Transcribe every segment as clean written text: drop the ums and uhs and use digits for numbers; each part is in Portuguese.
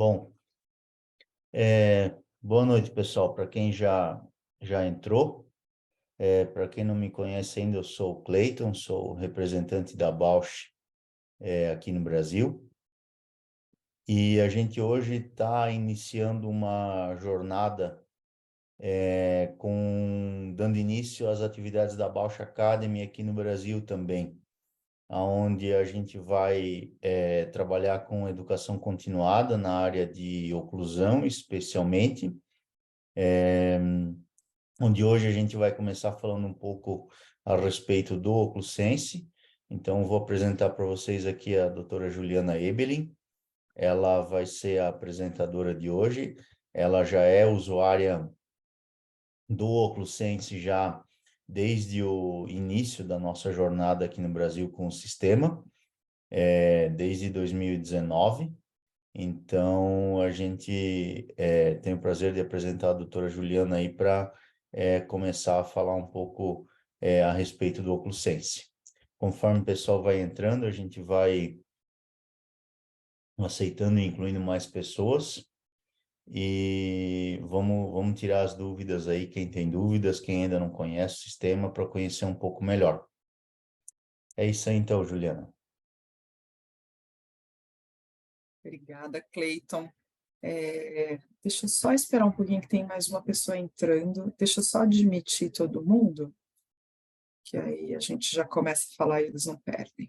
Bom, boa noite, pessoal. Para quem já entrou, para quem não me conhece ainda, eu sou o Cleiton, sou representante da Bausch aqui no Brasil. E a gente hoje está iniciando uma jornada dando início às atividades da Bausch Academy aqui no Brasil também, onde a gente vai trabalhar com educação continuada na área de oclusão, especialmente, onde hoje a gente vai começar falando um pouco a respeito do OcluSense. Então, vou apresentar para vocês aqui a doutora Juliana Ebelin. Ela vai ser a apresentadora de hoje. Ela já é usuária do OcluSense já desde o início da nossa jornada aqui no Brasil com o sistema, desde 2019. Então, a gente tem o prazer de apresentar a doutora Juliana aí para começar a falar um pouco a respeito do OcluSense. Conforme o pessoal vai entrando, a gente vai aceitando e incluindo mais pessoas. E vamos tirar as dúvidas aí, quem tem dúvidas, quem ainda não conhece o sistema, para conhecer um pouco melhor. É isso aí então, Juliana. Obrigada, Cleiton. Deixa eu só esperar um pouquinho que tem mais uma pessoa entrando. Deixa eu só admitir todo mundo, que aí a gente já começa a falar e eles não perdem.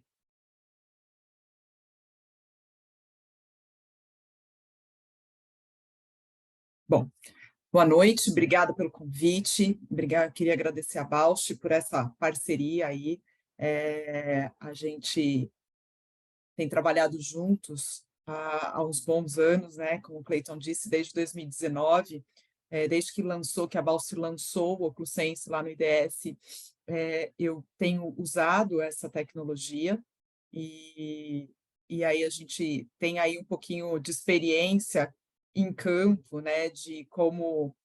Bom, boa noite, obrigada pelo convite. Queria agradecer a Bausch por essa parceria aí. A gente tem trabalhado juntos há uns bons anos, né? Como o Cleiton disse, desde 2019, desde que a Bausch lançou o OcluSense lá no IDS, eu tenho usado essa tecnologia e aí a gente tem aí um pouquinho de experiência em campo, né? De como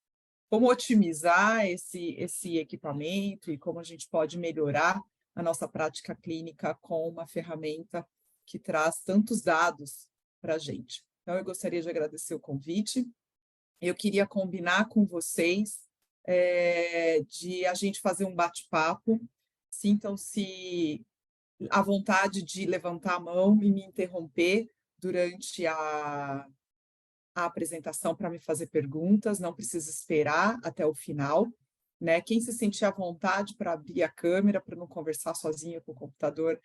otimizar esse equipamento e como a gente pode melhorar a nossa prática clínica com uma ferramenta que traz tantos dados para a gente. Então, eu gostaria de agradecer o convite. Eu queria combinar com vocês de a gente fazer um bate-papo. Sintam-se à vontade de levantar a mão e me interromper durante a apresentação para me fazer perguntas, não precisa esperar até o final, né? Quem se sentir à vontade para abrir a câmera, para não conversar sozinha com o computador,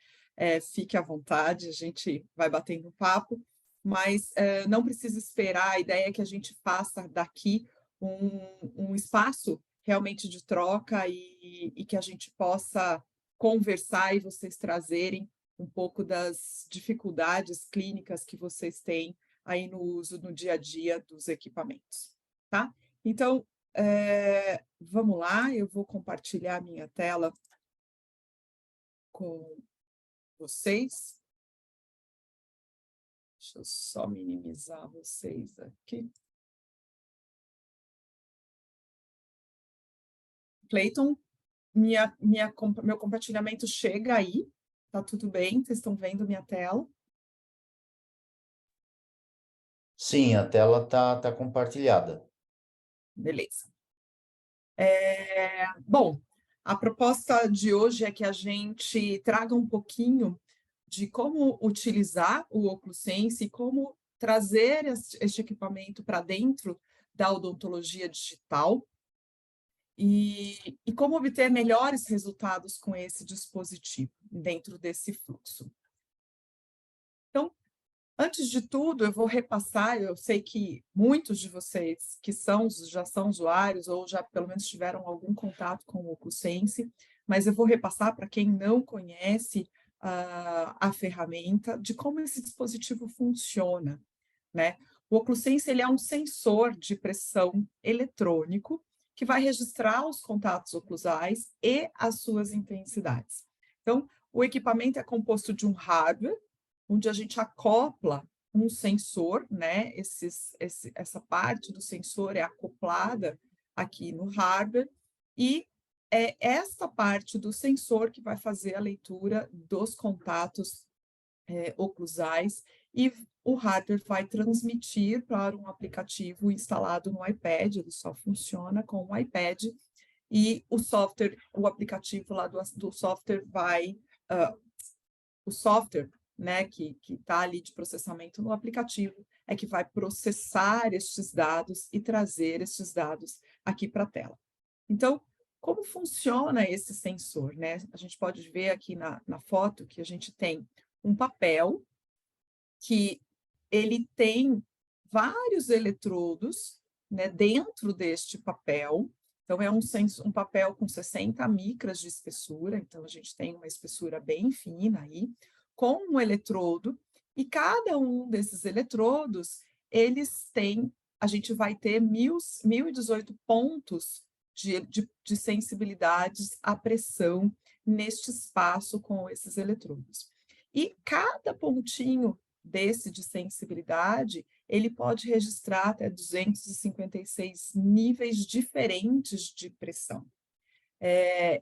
fique à vontade, a gente vai batendo um papo, mas não precisa esperar, a ideia é que a gente faça daqui um espaço realmente de troca e que a gente possa conversar e vocês trazerem um pouco das dificuldades clínicas que vocês têm aí no uso no dia a dia dos equipamentos, tá? Então, vamos lá, eu vou compartilhar a minha tela com vocês. Deixa eu só minimizar vocês aqui. Cleiton, meu compartilhamento chega aí, tá tudo bem? Vocês estão vendo minha tela? Sim, a tela tá compartilhada. Beleza. Bom, a proposta de hoje é que a gente traga um pouquinho de como utilizar o OcluSense e como trazer este equipamento para dentro da odontologia digital e como obter melhores resultados com esse dispositivo dentro desse fluxo. Então, antes de tudo, eu vou repassar, eu sei que muitos de vocês que já são usuários ou já pelo menos tiveram algum contato com o OcluSense, mas eu vou repassar para quem não conhece a ferramenta de como esse dispositivo funciona, né? O OcluSense ele é um sensor de pressão eletrônico que vai registrar os contatos oclusais e as suas intensidades. Então, o equipamento é composto de um hardware, onde a gente acopla um sensor, né? Essa parte do sensor é acoplada aqui no hardware, e é essa parte do sensor que vai fazer a leitura dos contatos oclusais e o hardware vai transmitir para um aplicativo instalado no iPad, ele só funciona com o iPad, e o software, o aplicativo lá do software vai, o software, né, que está ali de processamento no aplicativo, é que vai processar estes dados e trazer estes dados aqui para a tela. Então, como funciona esse sensor, né? A gente pode ver aqui na foto que a gente tem um papel que ele tem vários eletrodos, né, dentro deste papel. Então, é um papel com 60 micras de espessura, então a gente tem uma espessura bem fina aí, com um eletrodo, e cada um desses eletrodos, a gente vai ter 1.018 pontos de sensibilidades à pressão neste espaço com esses eletrodos. E cada pontinho desse de sensibilidade, ele pode registrar até 256 níveis diferentes de pressão.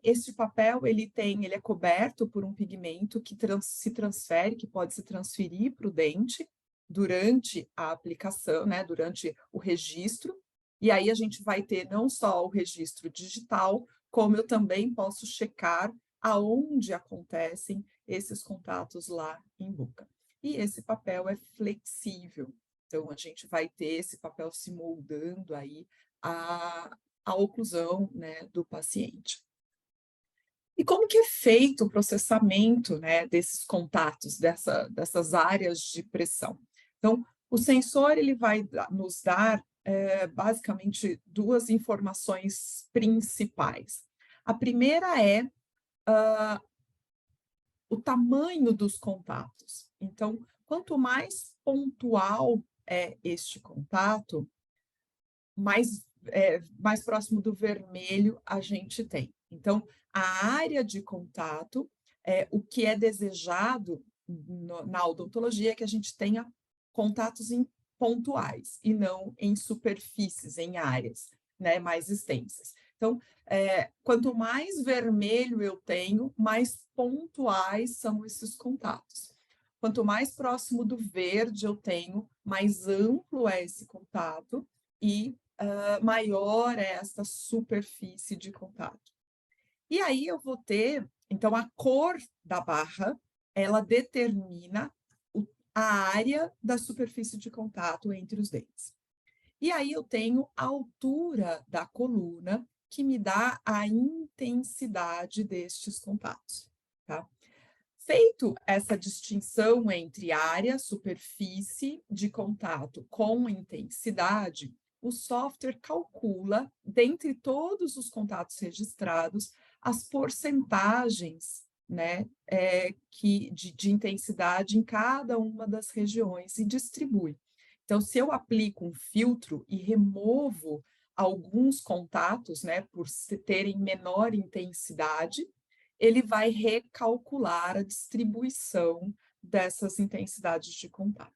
Esse papel, ele é coberto por um pigmento que que pode se transferir para o dente durante a aplicação, né, durante o registro, e aí a gente vai ter não só o registro digital, como eu também posso checar aonde acontecem esses contatos lá em boca. E esse papel é flexível, então a gente vai ter esse papel se moldando aí a oclusão, né, do paciente. E como que é feito o processamento, né, desses contatos, dessas áreas de pressão? Então, o sensor ele vai nos dar basicamente duas informações principais. A primeira é o tamanho dos contatos. Então, quanto mais pontual é este contato, mais próximo do vermelho a gente tem. Então, a área de contato, o que é desejado na odontologia é que a gente tenha contatos pontuais e não em superfícies, em áreas, né, mais extensas. Então, quanto mais vermelho eu tenho, mais pontuais são esses contatos. Quanto mais próximo do verde eu tenho, mais amplo é esse contato e maior é essa superfície de contato. E aí eu vou ter, então, a cor da barra, ela determina a área da superfície de contato entre os dentes. E aí eu tenho a altura da coluna, que me dá a intensidade destes contatos, tá? Feito essa distinção entre área, superfície de contato com intensidade, o software calcula, dentre todos os contatos registrados, as porcentagens, né, de intensidade em cada uma das regiões e distribui. Então, se eu aplico um filtro e removo alguns contatos, né, por terem menor intensidade, ele vai recalcular a distribuição dessas intensidades de contato.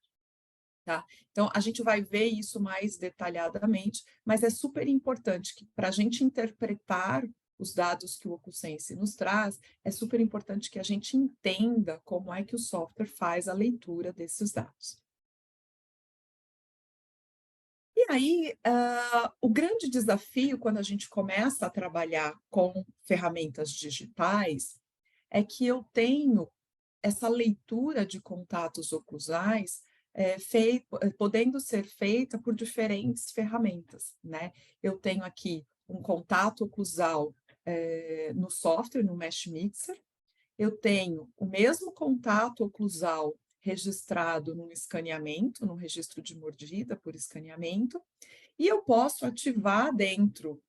Tá? Então, a gente vai ver isso mais detalhadamente, mas é super importante que, para a gente interpretar os dados que o OcuSense nos traz, é super importante que a gente entenda como é que o software faz a leitura desses dados. E aí, o grande desafio quando a gente começa a trabalhar com ferramentas digitais é que eu tenho essa leitura de contatos oclusais podendo ser feita por diferentes ferramentas, né? Eu tenho aqui um contato oclusal no software, no Mesh Mixer, eu tenho o mesmo contato oclusal registrado num escaneamento, num registro de mordida por escaneamento, e eu posso ativar dentro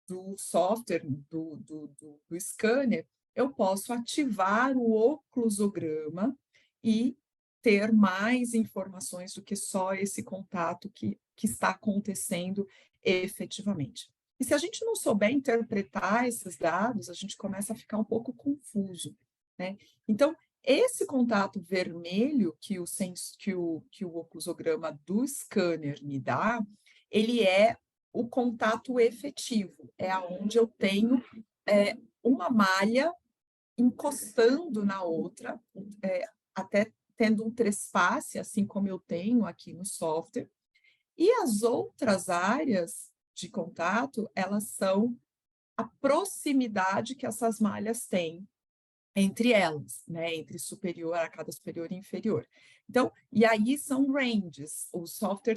do software, do scanner, eu posso ativar o oclusograma e ter mais informações do que só esse contato que está acontecendo efetivamente. E se a gente não souber interpretar esses dados, a gente começa a ficar um pouco confuso, né? Então, esse contato vermelho que o oclusograma do scanner me dá, ele é o contato efetivo, é aonde eu tenho uma malha encostando na outra, até tendo um trespasse, assim como eu tenho aqui no software, e as outras áreas de contato, elas são a proximidade que essas malhas têm entre elas, né, entre superior, arcada superior e inferior. Então, e aí são ranges, o software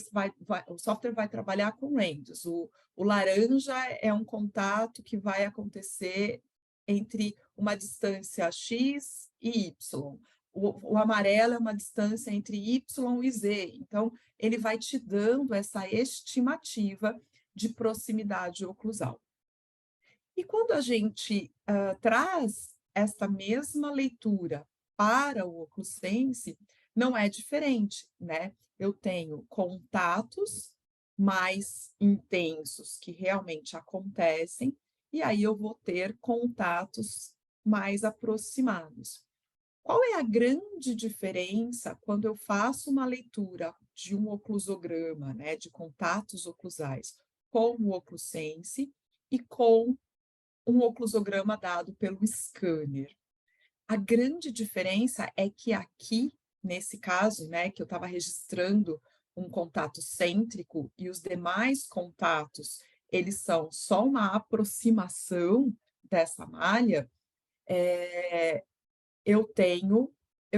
vai trabalhar com ranges, o laranja é um contato que vai acontecer entre uma distância x e y, o amarelo é uma distância entre y e z, então ele vai te dando essa estimativa de proximidade oclusal. E quando a gente traz essa mesma leitura para o OcluSense, não é diferente, né? Eu tenho contatos mais intensos que realmente acontecem, e aí eu vou ter contatos mais aproximados. Qual é a grande diferença quando eu faço uma leitura de um oclusograma, né, de contatos oclusais, com o OcluSense e com um oclusograma dado pelo scanner? A grande diferença é que aqui, nesse caso, né, que eu estava registrando um contato cêntrico e os demais contatos, eles são só uma aproximação dessa malha, eu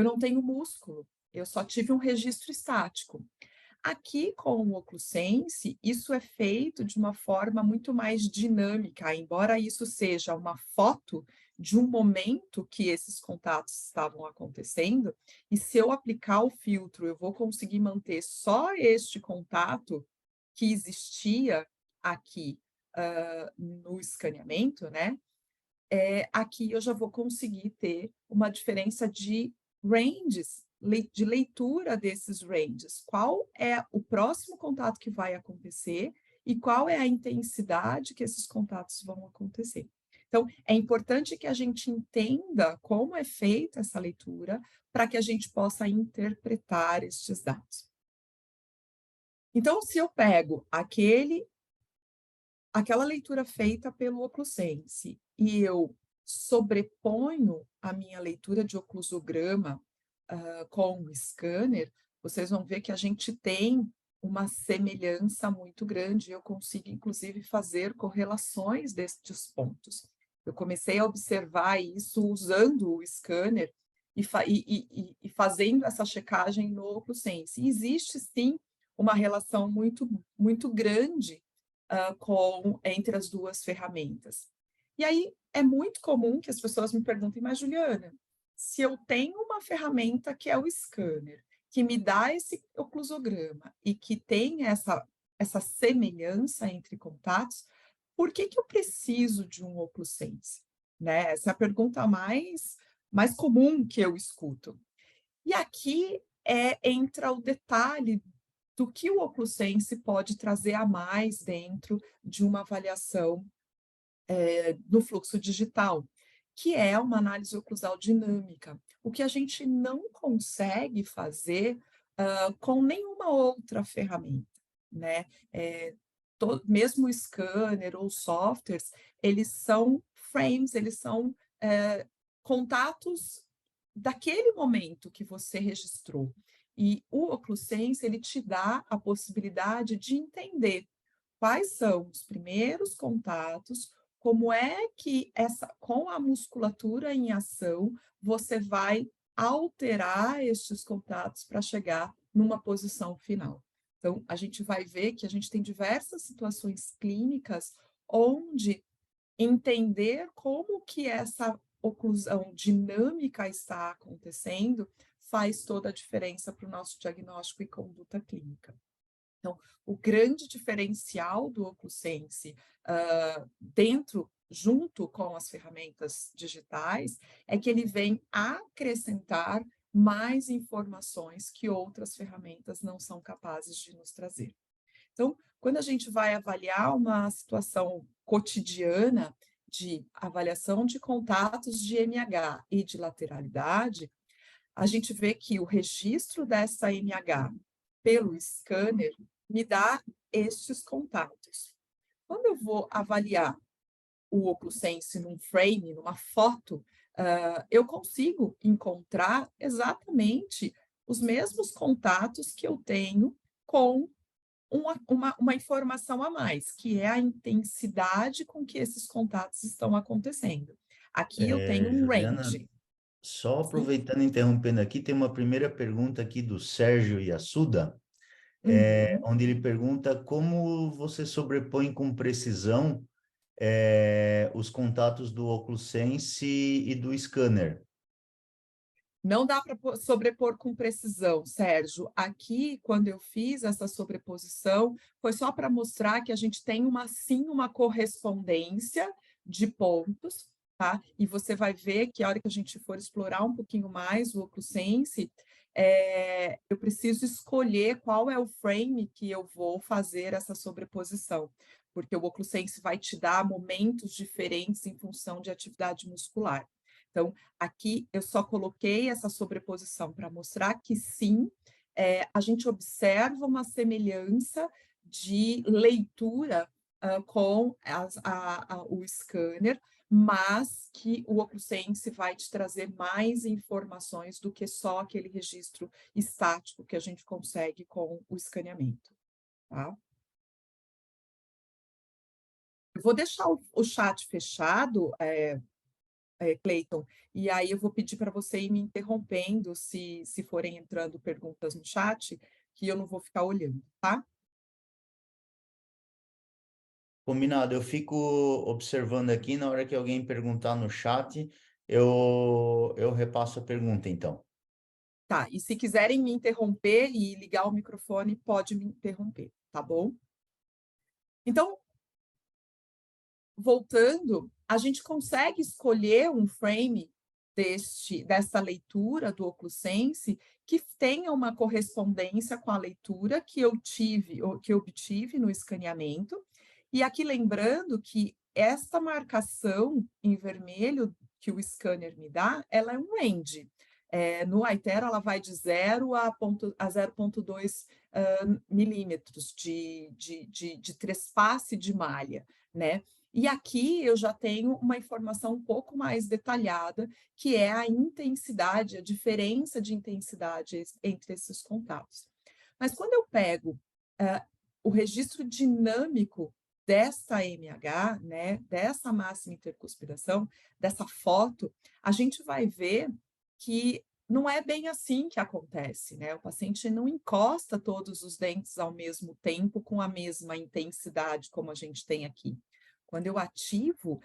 não tenho músculo, eu só tive um registro estático. Aqui, com o OcluSense, isso é feito de uma forma muito mais dinâmica, embora isso seja uma foto de um momento que esses contatos estavam acontecendo, e se eu aplicar o filtro, eu vou conseguir manter só este contato que existia aqui no escaneamento, né? Aqui eu já vou conseguir ter uma diferença de ranges, de leitura desses ranges. Qual é o próximo contato que vai acontecer e qual é a intensidade que esses contatos vão acontecer. Então, é importante que a gente entenda como é feita essa leitura para que a gente possa interpretar estes dados. Então, se eu pego aquela leitura feita pelo OcluSense e eu sobreponho a minha leitura de oclusograma com o scanner, vocês vão ver que a gente tem uma semelhança muito grande. Eu consigo, inclusive, fazer correlações destes pontos. Eu comecei a observar isso usando o scanner e fazendo essa checagem no OcluSense. E existe, sim, uma relação muito, muito grande entre as duas ferramentas. E aí é muito comum que as pessoas me perguntem, mas Juliana, se eu tenho uma ferramenta que é o scanner, que me dá esse oclusograma e que tem essa semelhança entre contatos, por que eu preciso de um OcluSense? Né? Essa é a pergunta mais comum que eu escuto. E aqui entra o detalhe do que o OcluSense pode trazer a mais dentro de uma avaliação no fluxo digital, que é uma análise oclusal dinâmica, o que a gente não consegue fazer com nenhuma outra ferramenta, né? Mesmo o scanner ou softwares, eles são frames, eles são contatos daquele momento que você registrou. E o OcluSense, ele te dá a possibilidade de entender quais são os primeiros contatos, como é que com a musculatura em ação, você vai alterar estes contatos para chegar numa posição final. Então, a gente vai ver que a gente tem diversas situações clínicas onde entender como que essa oclusão dinâmica está acontecendo faz toda a diferença para o nosso diagnóstico e conduta clínica. Então, o grande diferencial do OcluSense junto com as ferramentas digitais, é que ele vem acrescentar mais informações que outras ferramentas não são capazes de nos trazer. Então, quando a gente vai avaliar uma situação cotidiana de avaliação de contatos de MH e de lateralidade, a gente vê que o registro dessa MH pelo scanner me dá estes contatos. Quando eu vou avaliar o OcluSense num frame, numa foto, eu consigo encontrar exatamente os mesmos contatos que eu tenho com uma informação a mais, que é a intensidade com que esses contatos estão acontecendo. Aqui eu tenho um Juliana, range. só Sim? aproveitando e interrompendo aqui, tem uma primeira pergunta aqui do Sérgio Yassuda, Uhum. onde ele pergunta como você sobrepõe com precisão os contatos do OcuSense e do scanner. Não dá para sobrepor com precisão, Sérgio. Aqui, quando eu fiz essa sobreposição, foi só para mostrar que a gente tem sim uma correspondência de pontos, tá? E você vai ver que a hora que a gente for explorar um pouquinho mais o OcuSense, eu preciso escolher qual é o frame que eu vou fazer essa sobreposição, porque o OcuSense vai te dar momentos diferentes em função de atividade muscular. Então, aqui eu só coloquei essa sobreposição para mostrar que sim, a gente observa uma semelhança de leitura com o scanner, mas que o OcuSense vai te trazer mais informações do que só aquele registro estático que a gente consegue com o escaneamento. Tá? Eu vou deixar o chat fechado, Cleiton, e aí eu vou pedir para você ir me interrompendo se forem entrando perguntas no chat, que eu não vou ficar olhando, tá? Combinado, eu fico observando aqui, na hora que alguém perguntar no chat, eu repasso a pergunta, então. Tá, e se quiserem me interromper e ligar o microfone, pode me interromper, tá bom? Então, voltando, a gente consegue escolher um frame dessa leitura do OcuSense que tenha uma correspondência com a leitura que eu obtive no escaneamento. E aqui lembrando que esta marcação em vermelho que o scanner me dá, ela é um range. No iTero, ela vai de 0 a 0,2 milímetros de trespasse de malha, né? E aqui eu já tenho uma informação um pouco mais detalhada, que é a intensidade, a diferença de intensidade entre esses contatos. Mas quando eu pego o registro dinâmico dessa MH, né, dessa máxima intercuspidação, dessa foto, a gente vai ver que não é bem assim que acontece, né? O paciente não encosta todos os dentes ao mesmo tempo com a mesma intensidade como a gente tem aqui. Quando eu ativo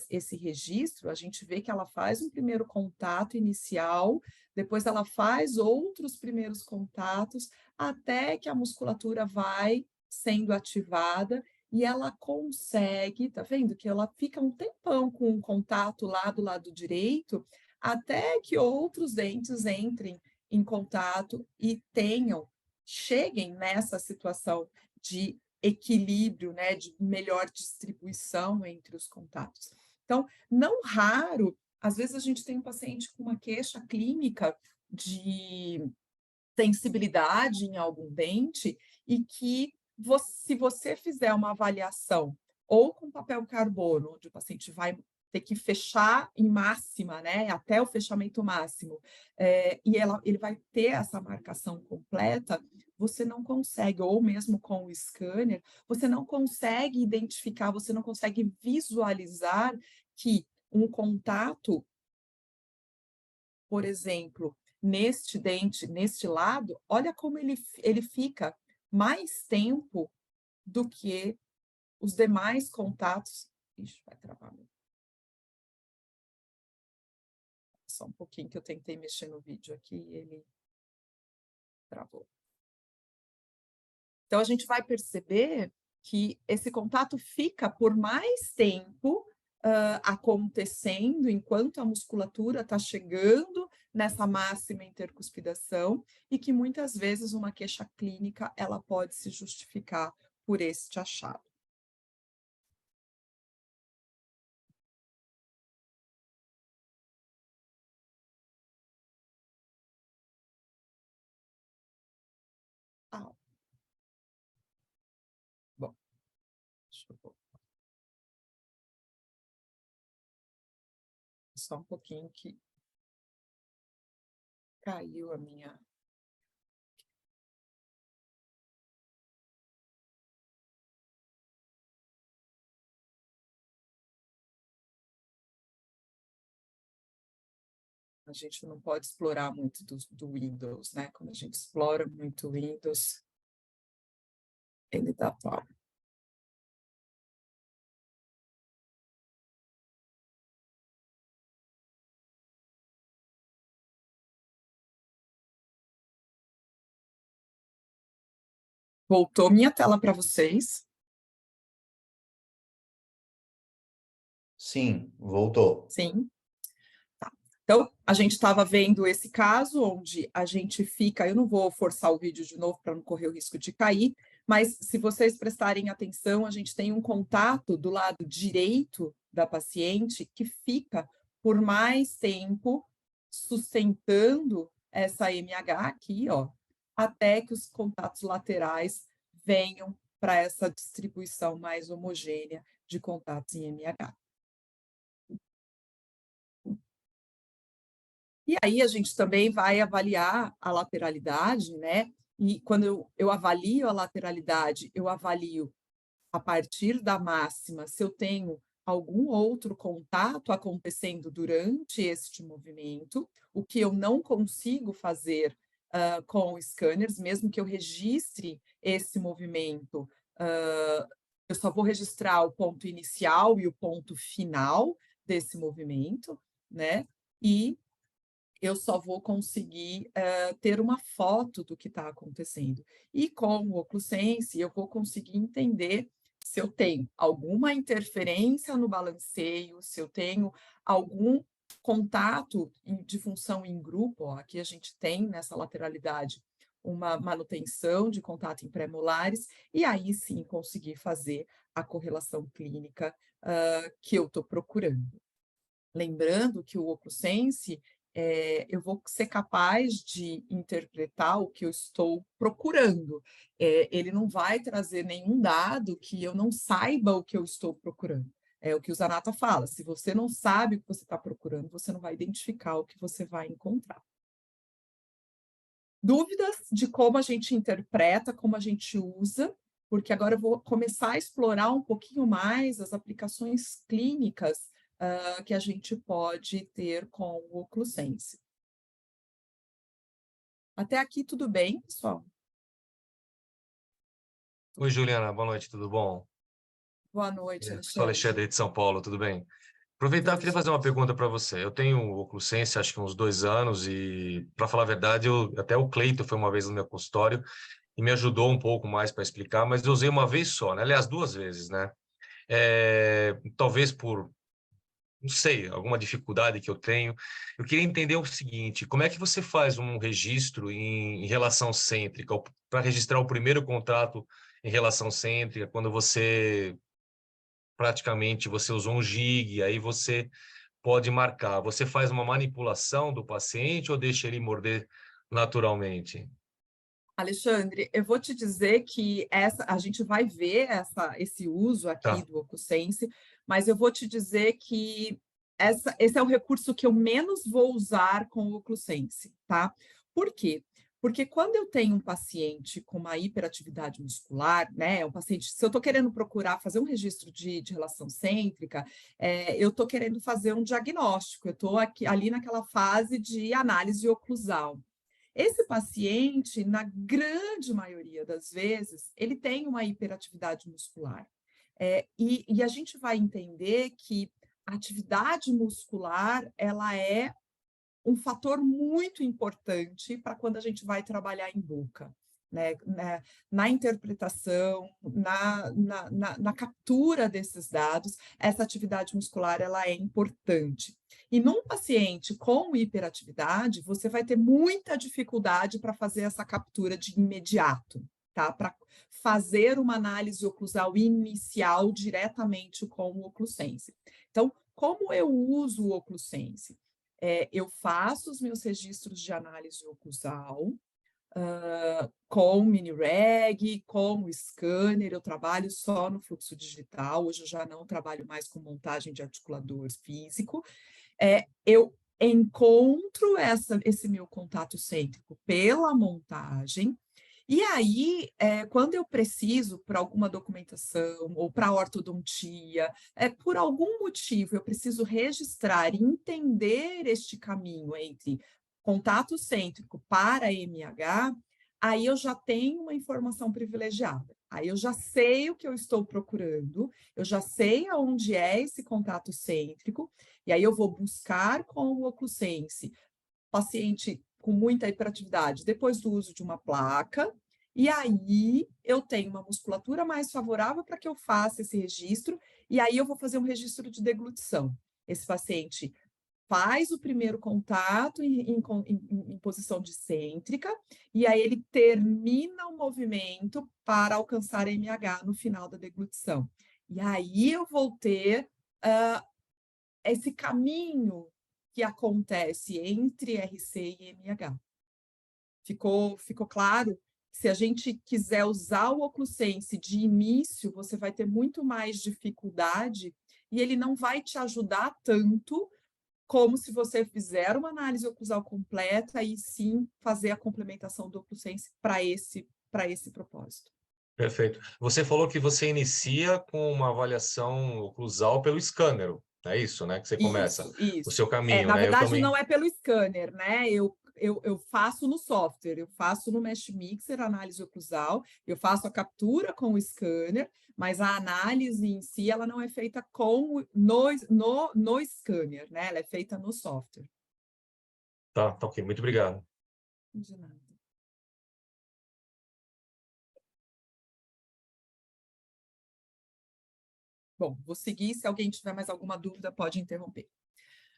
esse registro, a gente vê que ela faz um primeiro contato inicial, depois ela faz outros primeiros contatos, até que a musculatura vai sendo ativada e ela consegue, tá vendo? Que ela fica um tempão com um contato lá do lado direito, até que outros dentes entrem em contato e cheguem nessa situação de equilíbrio, né, de melhor distribuição entre os contatos. Então, não raro, às vezes a gente tem um paciente com uma queixa clínica de sensibilidade em algum dente e que, se você fizer uma avaliação ou com papel carbono, onde o paciente vai ter que fechar em máxima, né, até o fechamento máximo, e ele vai ter essa marcação completa, você não consegue, ou mesmo com o scanner, você não consegue identificar, você não consegue visualizar que um contato, por exemplo, neste dente, neste lado, olha como ele fica mais tempo do que os demais contatos. Ixi, vai travar. Só um pouquinho que eu tentei mexer no vídeo aqui e ele travou. Então, a gente vai perceber que esse contato fica por mais tempo acontecendo enquanto a musculatura está chegando nessa máxima intercuspidação e que muitas vezes uma queixa clínica ela pode se justificar por este achado. Ah, bom, deixa eu voltar. Só um pouquinho que caiu a minha A gente não pode explorar muito do Windows, né? Quando a gente explora muito o Windows, ele dá pau. Voltou minha tela para vocês? Sim, voltou. Sim. Tá. Então, a gente estava vendo esse caso onde a gente fica, eu não vou forçar o vídeo de novo para não correr o risco de cair, mas se vocês prestarem atenção, a gente tem um contato do lado direito da paciente que fica por mais tempo sustentando essa MH aqui, ó, até que os contatos laterais venham para essa distribuição mais homogênea de contatos em MH. E aí a gente também vai avaliar a lateralidade, né? E quando eu avalio a lateralidade, eu avalio a partir da máxima se eu tenho algum outro contato acontecendo durante este movimento, o que eu não consigo fazer com scanners, mesmo que eu registre esse movimento, eu só vou registrar o ponto inicial e o ponto final desse movimento, né? E eu só vou conseguir ter uma foto do que está acontecendo. E com o OcluSense, eu vou conseguir entender se eu tenho alguma interferência no balanceio, se eu tenho algum contato de função em grupo. Ó, aqui a gente tem nessa lateralidade uma manutenção de contato em pré-molares, e aí sim conseguir fazer a correlação clínica que eu estou procurando. Lembrando que o OcluSense, eu vou ser capaz de interpretar o que eu estou procurando. Ele não vai trazer nenhum dado que eu não saiba o que eu estou procurando. É o que o Zanata fala, se você não sabe o que você está procurando, você não vai identificar o que você vai encontrar. Dúvidas de como a gente interpreta, como a gente usa, porque agora eu vou começar a explorar um pouquinho mais as aplicações clínicas que a gente pode ter com o OcluSense. Até aqui tudo bem, pessoal? Oi, Juliana, boa noite, tudo bom? Boa noite, Sou Alexandre. Alexandre de São Paulo, tudo bem? Aproveitar, eu queria fazer uma pergunta para você. Eu tenho o OcluSense, acho que uns 2 anos, e, para falar a verdade, até o Cleito foi uma vez no meu consultório e me ajudou um pouco mais para explicar, mas eu usei uma vez só, né? Aliás, 2 vezes, né? Talvez por, não sei, alguma dificuldade que eu tenho. Eu queria entender o seguinte: como é que você faz um registro em relação cêntrica, para registrar o primeiro contrato em relação cêntrica, quando você praticamente você usou um gig, aí você pode marcar. Você faz uma manipulação do paciente ou deixa ele morder naturalmente? Alexandre, eu vou te dizer que a gente vai ver esse uso aqui Tá. do OcluSense, mas eu vou te dizer que esse é o recurso que eu menos vou usar com o OcluSense, tá? Por quê? Porque quando eu tenho um paciente com uma hiperatividade muscular, né, se eu estou querendo procurar fazer um registro de relação cêntrica, eu estou querendo fazer um diagnóstico, eu estou ali naquela fase de análise oclusal. Esse paciente, na grande maioria das vezes, ele tem uma hiperatividade muscular. E a gente vai entender que a atividade muscular, ela é um fator muito importante para quando a gente vai trabalhar em boca, né? Na interpretação, na captura desses dados, essa atividade muscular ela é importante. E num paciente com hiperatividade, você vai ter muita dificuldade para fazer essa captura de imediato, tá? Para fazer uma análise oclusal inicial diretamente com o OcluSense. Então, como eu uso o OcluSense? Eu faço os meus registros de análise oclusal com o mini-reg, com o scanner, eu trabalho só no fluxo digital, hoje eu já não trabalho mais com montagem de articulador físico. Eu encontro esse meu contato cêntrico pela montagem E aí, quando eu preciso, para alguma documentação ou para ortodontia, por algum motivo eu preciso registrar e entender este caminho entre contato cêntrico para MH, aí eu já tenho uma informação privilegiada. Aí eu já sei o que eu estou procurando, eu já sei aonde é esse contato cêntrico, e aí eu vou buscar com o OcluSense paciente com muita hiperatividade depois do uso de uma placa, e aí eu tenho uma musculatura mais favorável para que eu faça esse registro, e aí eu vou fazer um registro de deglutição. Esse paciente faz o primeiro contato em posição discêntrica, e aí ele termina o movimento para alcançar a MH no final da deglutição. E aí eu vou ter esse caminho que acontece entre RC e MH. Ficou claro? Se a gente quiser usar o OcluSense de início, você vai ter muito mais dificuldade e ele não vai te ajudar tanto como se você fizer uma análise oclusal completa e sim fazer a complementação do OcluSense para esse propósito. Perfeito. Você falou que você inicia com uma avaliação oclusal pelo scanner, é isso, né? Que você começa o Isso. seu caminho, Na né? Eu verdade, também... não é pelo scanner, né? Eu faço no software, eu faço no Mesh Mixer a análise oclusal, eu faço a captura com o scanner, mas a análise em si ela não é feita no scanner, né? Ela é feita no software. Tá ok, muito obrigado. De nada. Bom, vou seguir, se alguém tiver mais alguma dúvida, pode interromper.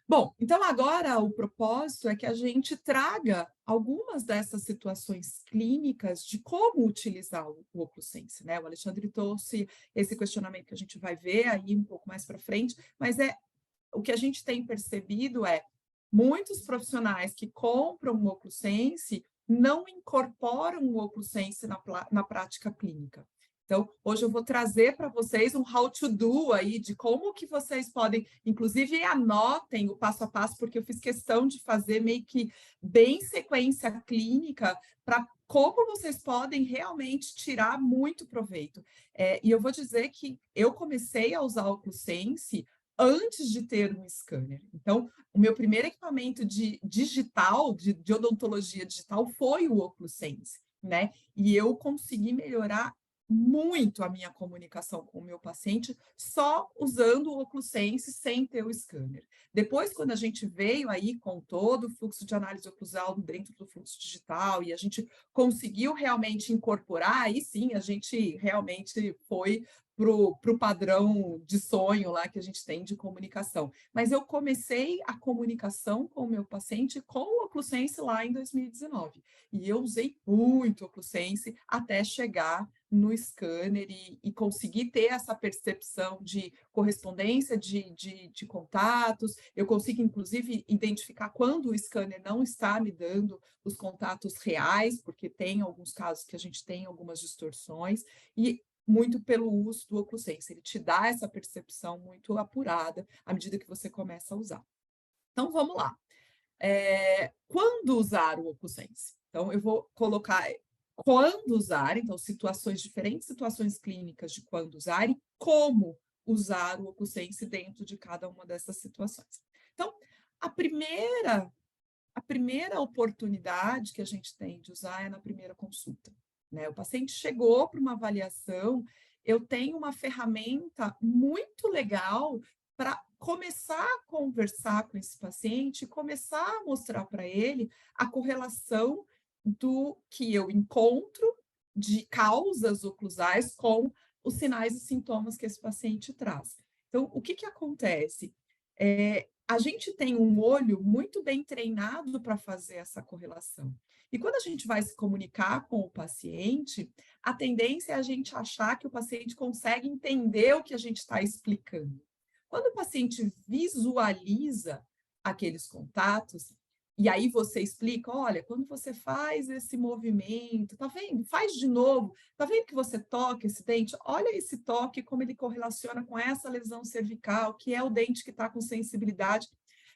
Bom, então agora o propósito é que a gente traga algumas dessas situações clínicas de como utilizar o OcluSense, né? O Alexandre trouxe esse questionamento que a gente vai ver aí um pouco mais para frente, mas o que a gente tem percebido muitos profissionais que compram o OcluSense não incorporam o OcluSense na prática clínica. Então, hoje eu vou trazer para vocês um how to do aí de como que vocês podem, inclusive anotem o passo a passo, porque eu fiz questão de fazer meio que bem sequência clínica para como vocês podem realmente tirar muito proveito. E eu vou dizer que eu comecei a usar o OcluSense antes de ter um scanner. Então, o meu primeiro equipamento digital, de odontologia digital, foi o OcluSense, né? E eu consegui melhorar muito a minha comunicação com o meu paciente só usando o OcluSense sem ter o scanner. Depois, quando a gente veio aí com todo o fluxo de análise oclusal dentro do fluxo digital e a gente conseguiu realmente incorporar, aí sim, a gente realmente foi para o padrão de sonho lá que a gente tem de comunicação. Mas eu comecei a comunicação com o meu paciente com o OcluSense lá em 2019. E eu usei muito o OcluSense até chegar no scanner e conseguir ter essa percepção de correspondência de contatos. Eu consigo, inclusive, identificar quando o scanner não está me dando os contatos reais, porque tem alguns casos que a gente tem algumas distorções, e muito pelo uso do OcluSense. Ele te dá essa percepção muito apurada à medida que você começa a usar. Então, vamos lá. Quando usar o OcluSense? Então, eu vou colocar quando usar, então, diferentes situações clínicas de quando usar e como usar o OcluSense dentro de cada uma dessas situações. Então, a primeira oportunidade que a gente tem de usar é na primeira consulta, né? O paciente chegou para uma avaliação, eu tenho uma ferramenta muito legal para começar a conversar com esse paciente, começar a mostrar para ele a correlação do que eu encontro de causas oclusais com os sinais e sintomas que esse paciente traz. Então, o que acontece? A gente tem um olho muito bem treinado para fazer essa correlação. E quando a gente vai se comunicar com o paciente, a tendência é a gente achar que o paciente consegue entender o que a gente está explicando. Quando o paciente visualiza aqueles contatos, e aí você explica, olha, quando você faz esse movimento, tá vendo? Faz de novo. Tá vendo que você toca esse dente? Olha esse toque, como ele correlaciona com essa lesão cervical, que é o dente que está com sensibilidade.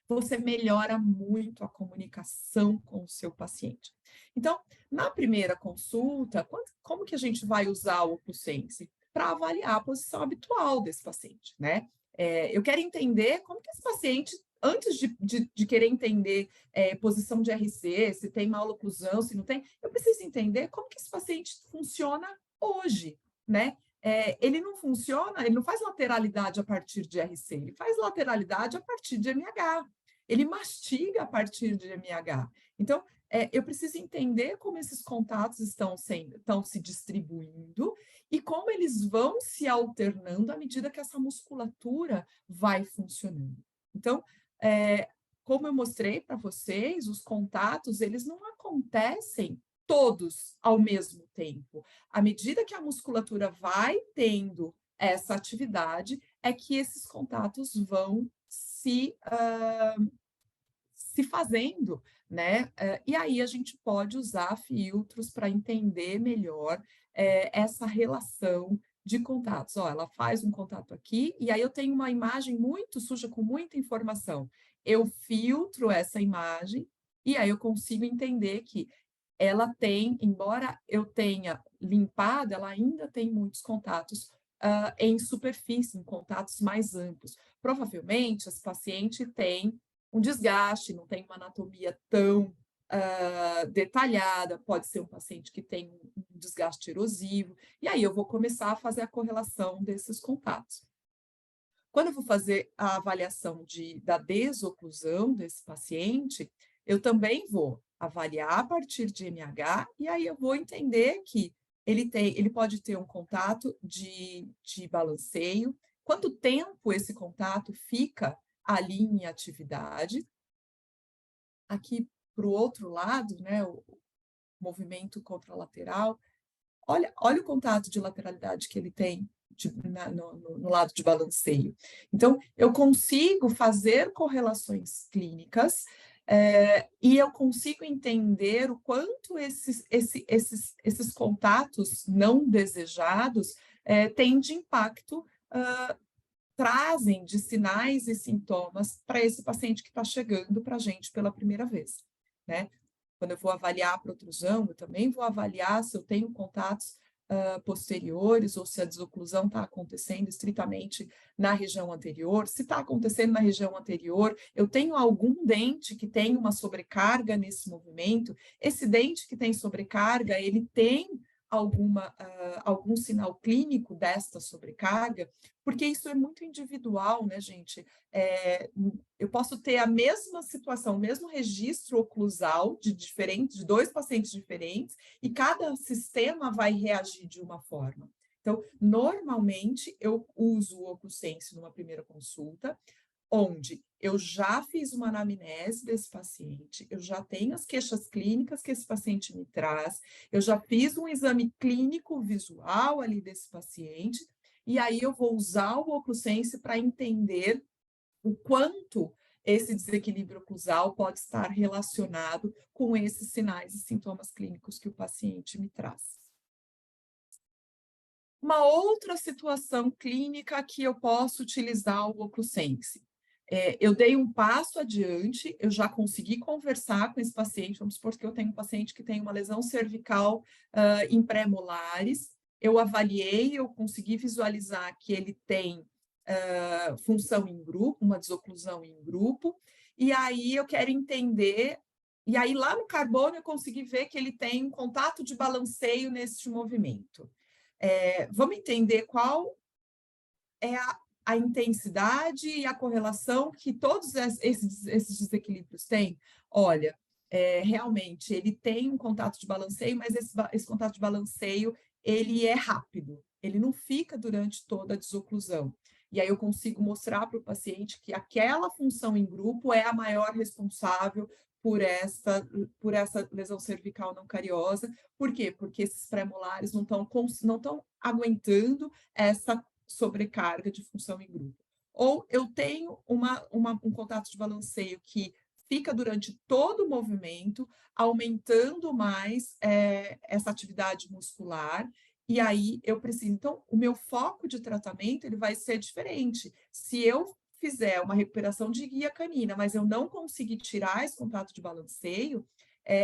você melhora muito a comunicação com o seu paciente. Então, na primeira consulta, como que a gente vai usar o OcuSense? Para avaliar a posição habitual desse paciente, né? Eu quero entender como que esse paciente, antes de querer entender posição de RC, se tem maloclusão, se não tem, eu preciso entender como que esse paciente funciona hoje, né? Ele não funciona, ele não faz lateralidade a partir de RC, ele faz lateralidade a partir de MH. Ele mastiga a partir de MH. Então, eu preciso entender como esses contatos estão se distribuindo e como eles vão se alternando à medida que essa musculatura vai funcionando. Então, como eu mostrei para vocês, os contatos, eles não acontecem todos ao mesmo tempo. À medida que a musculatura vai tendo essa atividade, é que esses contatos vão se fazendo, né? E aí a gente pode usar filtros para entender melhor essa relação de contatos. Ó, ela faz um contato aqui, e aí eu tenho uma imagem muito suja, com muita informação. Eu filtro essa imagem, e aí eu consigo entender que ela tem, embora eu tenha limpado, ela ainda tem muitos contatos em superfície, em contatos mais amplos. Provavelmente, esse paciente tem um desgaste, não tem uma anatomia tão detalhada, pode ser um paciente que tem um desgaste erosivo, e aí eu vou começar a fazer a correlação desses contatos. Quando eu vou fazer a avaliação da desoclusão desse paciente, eu também vou avaliar a partir de MH, e aí eu vou entender que ele pode ter um contato de balanceio, quanto tempo esse contato fica ali em atividade. Aqui para o outro lado, né, o movimento contralateral, olha o contato de lateralidade que ele tem no lado de balanceio. Então, eu consigo fazer correlações clínicas e eu consigo entender o quanto esses contatos não desejados têm de impacto, trazem de sinais e sintomas para esse paciente que está chegando para a gente pela primeira vez, né? Quando eu vou avaliar a protrusão, eu também vou avaliar se eu tenho contatos posteriores ou se a desoclusão está acontecendo estritamente na região anterior. Se está acontecendo na região anterior, eu tenho algum dente que tem uma sobrecarga nesse movimento. Esse dente que tem sobrecarga, ele tem algum sinal clínico desta sobrecarga, porque isso é muito individual, né, gente? Eu posso ter a mesma situação, o mesmo registro oclusal de dois pacientes diferentes, e cada sistema vai reagir de uma forma. Então, normalmente, eu uso o OcuSense numa primeira consulta, onde eu já fiz uma anamnese desse paciente, eu já tenho as queixas clínicas que esse paciente me traz, eu já fiz um exame clínico visual ali desse paciente, e aí eu vou usar o OcuSense para entender o quanto esse desequilíbrio oclusal pode estar relacionado com esses sinais e sintomas clínicos que o paciente me traz. Uma outra situação clínica que eu posso utilizar o OcuSense. Eu dei um passo adiante, eu já consegui conversar com esse paciente, vamos supor que eu tenho um paciente que tem uma lesão cervical em pré-molares, eu avaliei, eu consegui visualizar que ele tem função em grupo, uma desoclusão em grupo, e aí eu quero entender, e aí lá no carbono eu consegui ver que ele tem um contato de balanceio neste movimento. Vamos entender qual é a intensidade e a correlação que todos esses desequilíbrios têm. Olha, realmente, ele tem um contato de balanceio, mas esse contato de balanceio, ele é rápido, ele não fica durante toda a desoclusão. E aí eu consigo mostrar para o paciente que aquela função em grupo é a maior responsável por essa lesão cervical não cariosa. Por quê? Porque esses pré-molares não estão aguentando essa sobrecarga de função em grupo. Ou eu tenho um contato de balanceio que fica durante todo o movimento, aumentando mais essa atividade muscular, e aí eu preciso. Então, o meu foco de tratamento ele vai ser diferente. Se eu fizer uma recuperação de guia canina, mas eu não conseguir tirar esse contato de balanceio,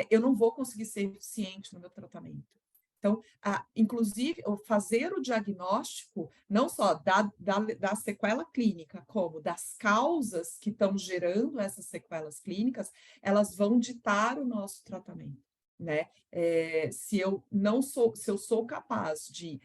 eu não vou conseguir ser eficiente no meu tratamento. Então, inclusive, fazer o diagnóstico, não só da sequela clínica, como das causas que estão gerando essas sequelas clínicas, elas vão ditar o nosso tratamento, né? Se eu sou capaz de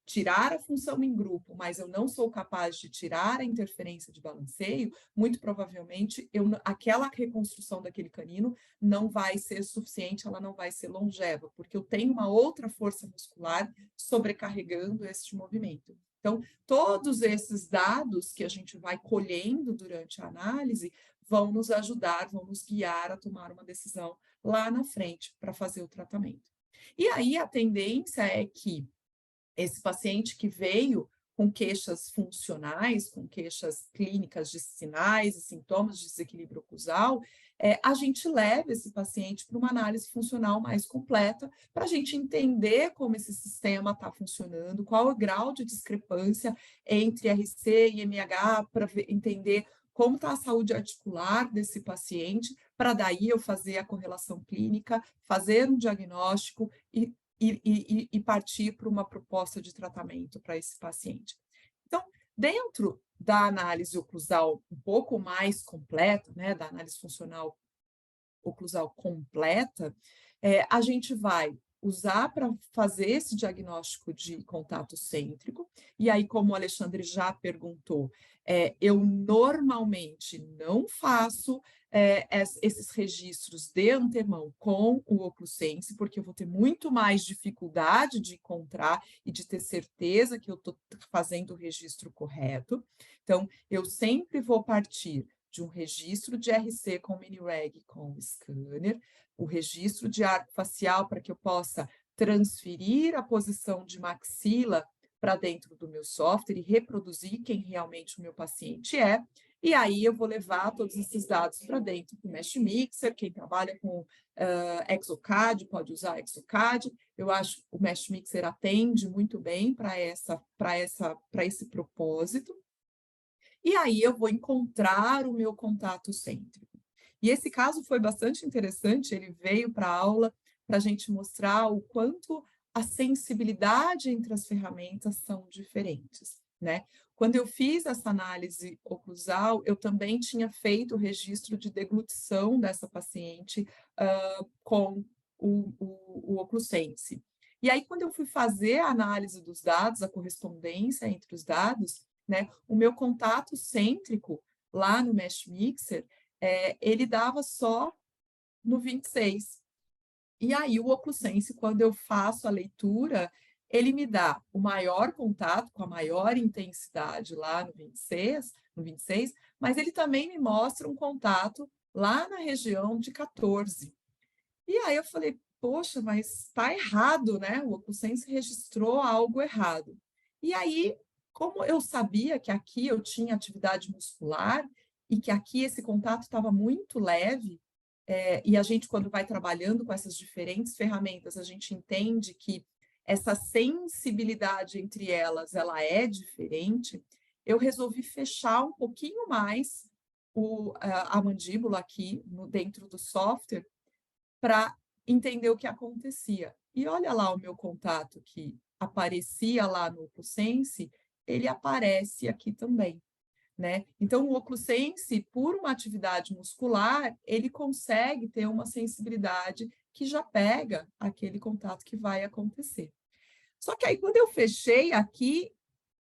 tirar a função em grupo, mas eu não sou capaz de tirar a interferência de balanceio, muito provavelmente aquela reconstrução daquele canino não vai ser suficiente, ela não vai ser longeva, porque eu tenho uma outra força muscular sobrecarregando este movimento. Então, todos esses dados que a gente vai colhendo durante a análise vão nos ajudar, vão nos guiar a tomar uma decisão lá na frente para fazer o tratamento. E aí a tendência é que esse paciente que veio com queixas funcionais, com queixas clínicas de sinais e sintomas de desequilíbrio oclusal, a gente leva esse paciente para uma análise funcional mais completa, para a gente entender como esse sistema está funcionando, qual é o grau de discrepância entre RC e MH, para entender como está a saúde articular desse paciente, para daí eu fazer a correlação clínica, fazer um diagnóstico e partir para uma proposta de tratamento para esse paciente. Então, dentro da análise oclusal um pouco mais completa, né, da análise funcional oclusal completa, a gente vai usar para fazer esse diagnóstico de contato cêntrico, e aí, como o Alexandre já perguntou, eu normalmente não faço esses registros de antemão com o OcluSense, porque eu vou ter muito mais dificuldade de encontrar e de ter certeza que eu estou fazendo o registro correto. Então, eu sempre vou partir de um registro de RC com mini-reg com o scanner, o registro de arco facial para que eu possa transferir a posição de maxila para dentro do meu software e reproduzir quem realmente o meu paciente é. E aí eu vou levar todos esses dados para dentro do Mesh Mixer. Quem trabalha com Exocad pode usar Exocad. Eu acho que o Mesh Mixer atende muito bem para esse propósito. E aí eu vou encontrar o meu contato cêntrico. E esse caso foi bastante interessante, ele veio para a aula para a gente mostrar o quanto a sensibilidade entre as ferramentas são diferentes, né? Quando eu fiz essa análise oclusal, eu também tinha feito o registro de deglutição dessa paciente com o OcluSense. E aí, quando eu fui fazer a análise dos dados, a correspondência entre os dados, né, o meu contato cêntrico lá no Mesh Mixer, ele dava só no 26. E aí o OcluSense, quando eu faço a leitura, ele me dá o maior contato, com a maior intensidade lá no 26, mas ele também me mostra um contato lá na região de 14. E aí eu falei, poxa, mas está errado, né? O OcluSense registrou algo errado. E aí, como eu sabia que aqui eu tinha atividade muscular e que aqui esse contato estava muito leve, e a gente, quando vai trabalhando com essas diferentes ferramentas, a gente entende que essa sensibilidade entre elas, ela é diferente, eu resolvi fechar um pouquinho mais a mandíbula aqui dentro do software para entender o que acontecia. E olha lá o meu contato que aparecia lá no OcluSense, ele aparece aqui também, né? Então, o OcluSense, por uma atividade muscular, ele consegue ter uma sensibilidade que já pega aquele contato que vai acontecer. Só que aí, quando eu fechei aqui,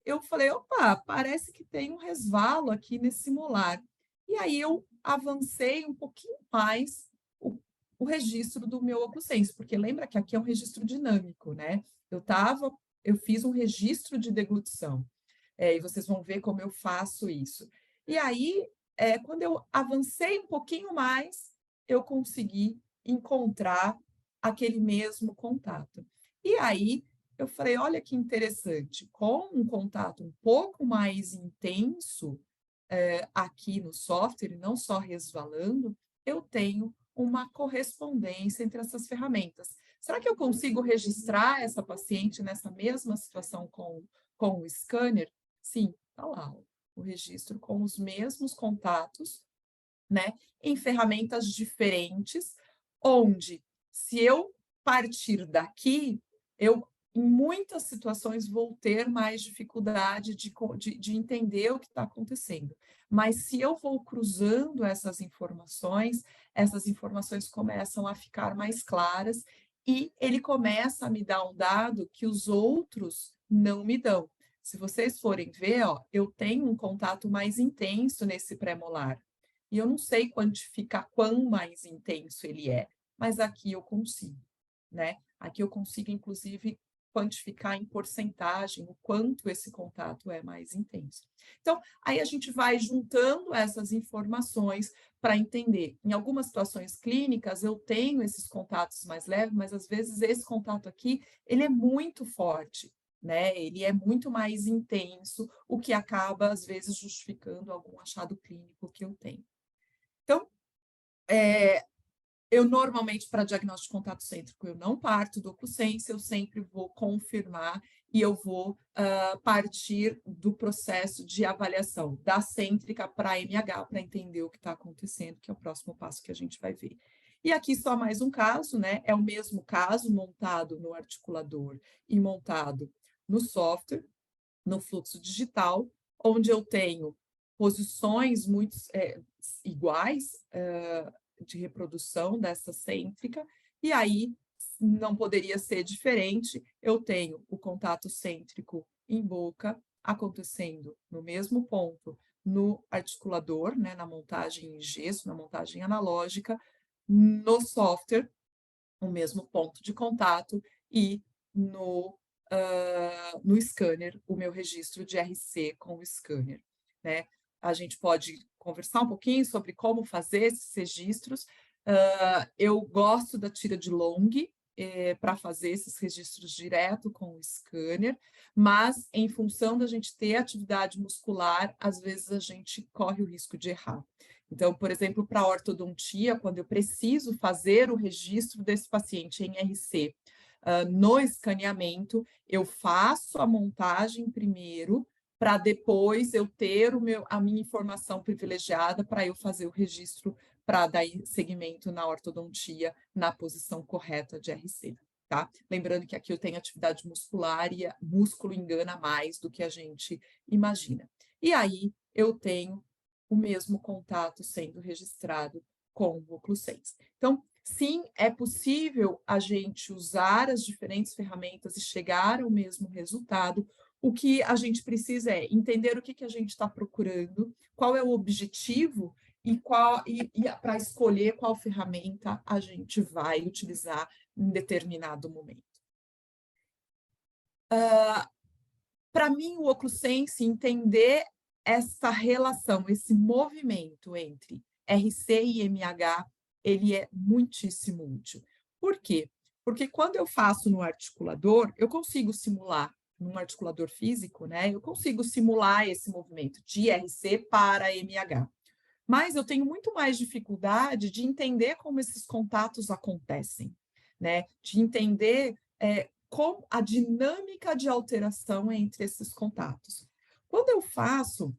eu falei, opa, parece que tem um resvalo aqui nesse molar. E aí eu avancei um pouquinho mais o registro do meu OcluSense, porque lembra que aqui é um registro dinâmico, né? Eu fiz um registro de deglutição. E vocês vão ver como eu faço isso. E aí, quando eu avancei um pouquinho mais, eu consegui encontrar aquele mesmo contato. E aí, eu falei, olha que interessante, com um contato um pouco mais intenso aqui no software, não só resvalando, eu tenho uma correspondência entre essas ferramentas. Será que eu consigo registrar essa paciente nessa mesma situação com o scanner? Sim, está lá. o registro com os mesmos contatos, né, em ferramentas diferentes, onde, se eu partir daqui, eu, em muitas situações, vou ter mais dificuldade de entender o que está acontecendo. Mas, se eu vou cruzando essas informações começam a ficar mais claras e ele começa a me dar um dado que os outros não me dão. Se vocês forem ver, ó, eu tenho um contato mais intenso nesse pré-molar. E eu não sei quantificar quão mais intenso ele é, mas aqui eu consigo, né? Aqui eu consigo, inclusive, quantificar em porcentagem o quanto esse contato é mais intenso. Então, aí a gente vai juntando essas informações para entender. Em algumas situações clínicas, eu tenho esses contatos mais leves, mas às vezes esse contato aqui, ele é muito forte, né? Ele é muito mais intenso, o que acaba, às vezes, justificando algum achado clínico que eu tenho. Então, eu normalmente, para diagnóstico de contato cêntrico, eu não parto do ocluscense, eu sempre vou confirmar e eu vou partir do processo de avaliação da cêntrica para a MH, para entender o que está acontecendo, que é o próximo passo que a gente vai ver. E aqui só mais um caso, né? É o mesmo caso montado no articulador e montado no software, no fluxo digital, onde eu tenho posições muito iguais de reprodução dessa cêntrica, e aí não poderia ser diferente, eu tenho o contato cêntrico em boca acontecendo no mesmo ponto no articulador, né, na montagem em gesso, na montagem analógica, no software, o mesmo ponto de contato, e no scanner, o meu registro de RC com o scanner, né? A gente pode conversar um pouquinho sobre como fazer esses registros. Eu gosto da tira de long para fazer esses registros direto com o scanner, mas em função da gente ter atividade muscular, às vezes a gente corre o risco de errar. Então, por exemplo, para a ortodontia, quando eu preciso fazer o registro desse paciente em RC, no escaneamento, eu faço a montagem primeiro, para depois eu ter a minha informação privilegiada para eu fazer o registro para dar segmento na ortodontia na posição correta de RC, tá? Lembrando que aqui eu tenho atividade muscular e músculo engana mais do que a gente imagina. E aí eu tenho o mesmo contato sendo registrado com o ocluscense. Então, sim, é possível a gente usar as diferentes ferramentas e chegar ao mesmo resultado. O que a gente precisa é entender o que a gente está procurando, qual é o objetivo e para escolher qual ferramenta a gente vai utilizar em determinado momento. Para mim, o ocluscense, entender essa relação, esse movimento entre RC e MH, ele é muitíssimo útil. Por quê? Porque quando eu faço no articulador, eu consigo simular, num articulador físico, né? Eu consigo simular esse movimento de RC para MH. Mas eu tenho muito mais dificuldade de entender como esses contatos acontecem, né? De entender como a dinâmica de alteração entre esses contatos. Quando eu faço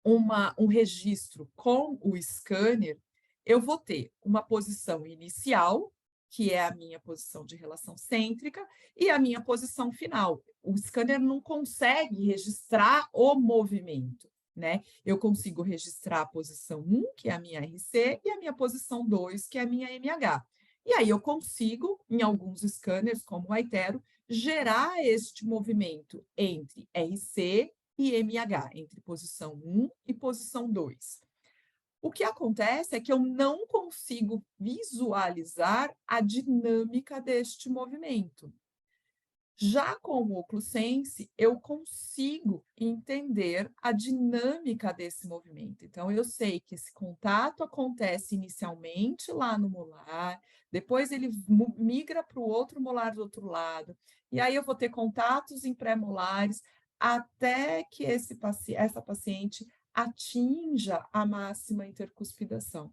um registro com o scanner, eu vou ter uma posição inicial, que é a minha posição de relação cêntrica, e a minha posição final. O scanner não consegue registrar o movimento, né? Eu consigo registrar a posição 1, que é a minha RC, e a minha posição 2, que é a minha MH. E aí eu consigo, em alguns scanners, como o Aitero, gerar este movimento entre RC e MH, entre posição 1 e posição 2. O que acontece é que eu não consigo visualizar a dinâmica deste movimento. Já com o ocluscense, eu consigo entender a dinâmica desse movimento. Então, eu sei que esse contato acontece inicialmente lá no molar, depois ele migra para o outro molar do outro lado, e aí eu vou ter contatos em pré-molares até que essa paciente atinja a máxima intercuspidação.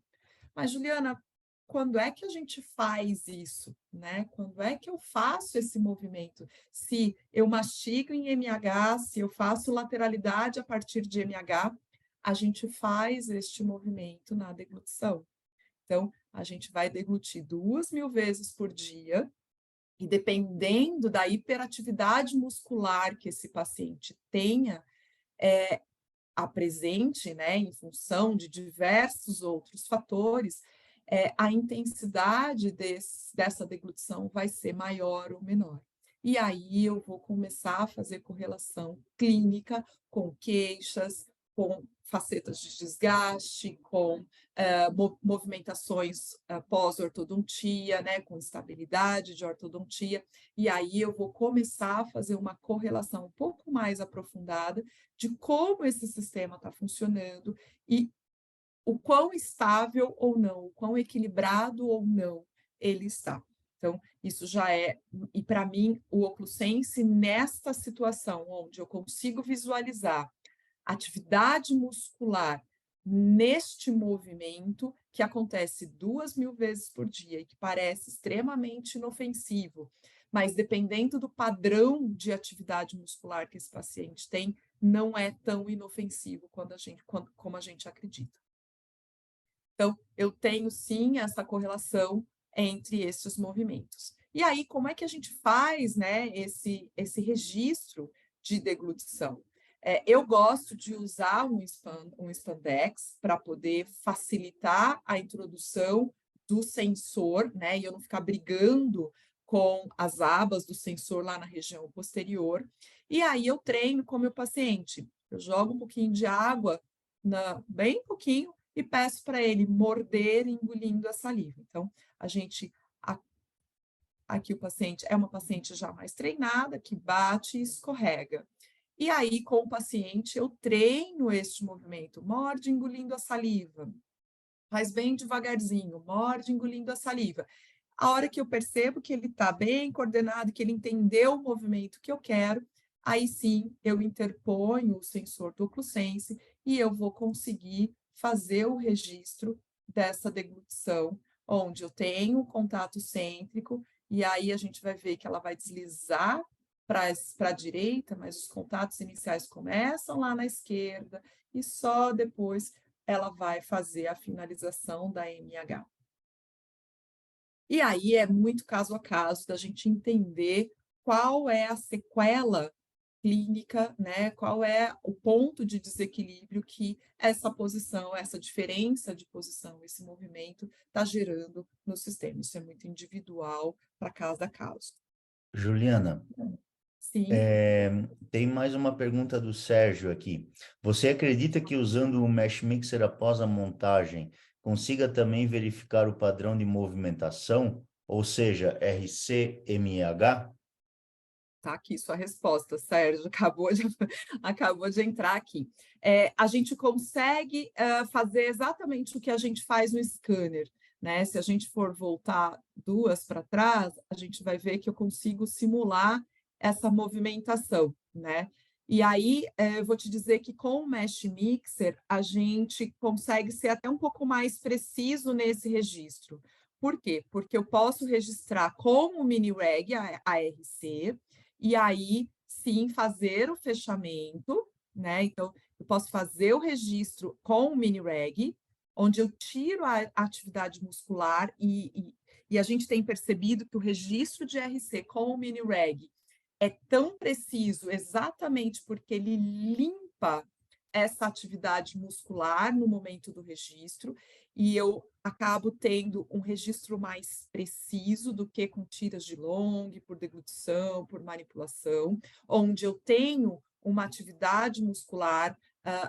Mas, Juliana, quando é que a gente faz isso, né? Quando é que eu faço esse movimento? Se eu mastigo em MH, se eu faço lateralidade a partir de MH, a gente faz este movimento na deglutição. Então, a gente vai deglutir 2.000 vezes por dia, e dependendo da hiperatividade muscular que esse paciente tenha, apresente, né, em função de diversos outros fatores, a intensidade dessa deglutição vai ser maior ou menor. E aí eu vou começar a fazer correlação clínica com queixas, com facetas de desgaste, com movimentações pós-ortodontia, né, com estabilidade de ortodontia, e aí eu vou começar a fazer uma correlação um pouco mais aprofundada de como esse sistema está funcionando e o quão estável ou não, o quão equilibrado ou não ele está. Então, isso já é, e para mim, o OcluSense, nesta situação onde eu consigo visualizar atividade muscular neste movimento, que acontece 2.000 vezes por dia e que parece extremamente inofensivo, mas dependendo do padrão de atividade muscular que esse paciente tem, não é tão inofensivo como a gente acredita. Então, eu tenho sim essa correlação entre esses movimentos. E aí, como é que a gente faz, né, esse registro de deglutição? Eu gosto de usar um spandex para poder facilitar a introdução do sensor, né, e eu não ficar brigando com as abas do sensor lá na região posterior. E aí eu treino com o meu paciente. Eu jogo um pouquinho de água, bem pouquinho, e peço para ele morder engolindo a saliva. Então, aqui o paciente é uma paciente já mais treinada, que bate e escorrega. E aí, com o paciente, eu treino este movimento, morde engolindo a saliva, faz bem devagarzinho, morde engolindo a saliva. A hora que eu percebo que ele está bem coordenado, que ele entendeu o movimento que eu quero, aí sim eu interponho o sensor do OcluSense e eu vou conseguir fazer o registro dessa deglutição, onde eu tenho um contato cêntrico, e aí a gente vai ver que ela vai deslizar para a direita, mas os contatos iniciais começam lá na esquerda, e só depois ela vai fazer a finalização da MH. E aí é muito caso a caso da gente entender qual é a sequela clínica, né? Qual é o ponto de desequilíbrio que essa posição, essa diferença de posição, esse movimento está gerando no sistema. Isso é muito individual para cada caso. Juliana, Sim. tem mais uma pergunta do Sérgio aqui. Você acredita que usando o Mesh Mixer após a montagem consiga também verificar o padrão de movimentação, ou seja, RC-MH? Tá aqui sua resposta, Sérgio, acabou de entrar aqui. A gente consegue fazer exatamente o que a gente faz no scanner, né? Se a gente for voltar 2 para trás, a gente vai ver que eu consigo simular essa movimentação, né? E aí, eu vou te dizer que com o Mesh Mixer, a gente consegue ser até um pouco mais preciso nesse registro. Por quê? Porque eu posso registrar com o mini-reg, a ARC, e aí, sim, fazer o fechamento, né? Então, eu posso fazer o registro com o mini-reg, onde eu tiro a atividade muscular e a gente tem percebido que o registro de RC com o mini-reg é tão preciso exatamente porque ele limpa essa atividade muscular no momento do registro, e eu acabo tendo um registro mais preciso do que com tiras de long, por deglutição, por manipulação, onde eu tenho uma atividade muscular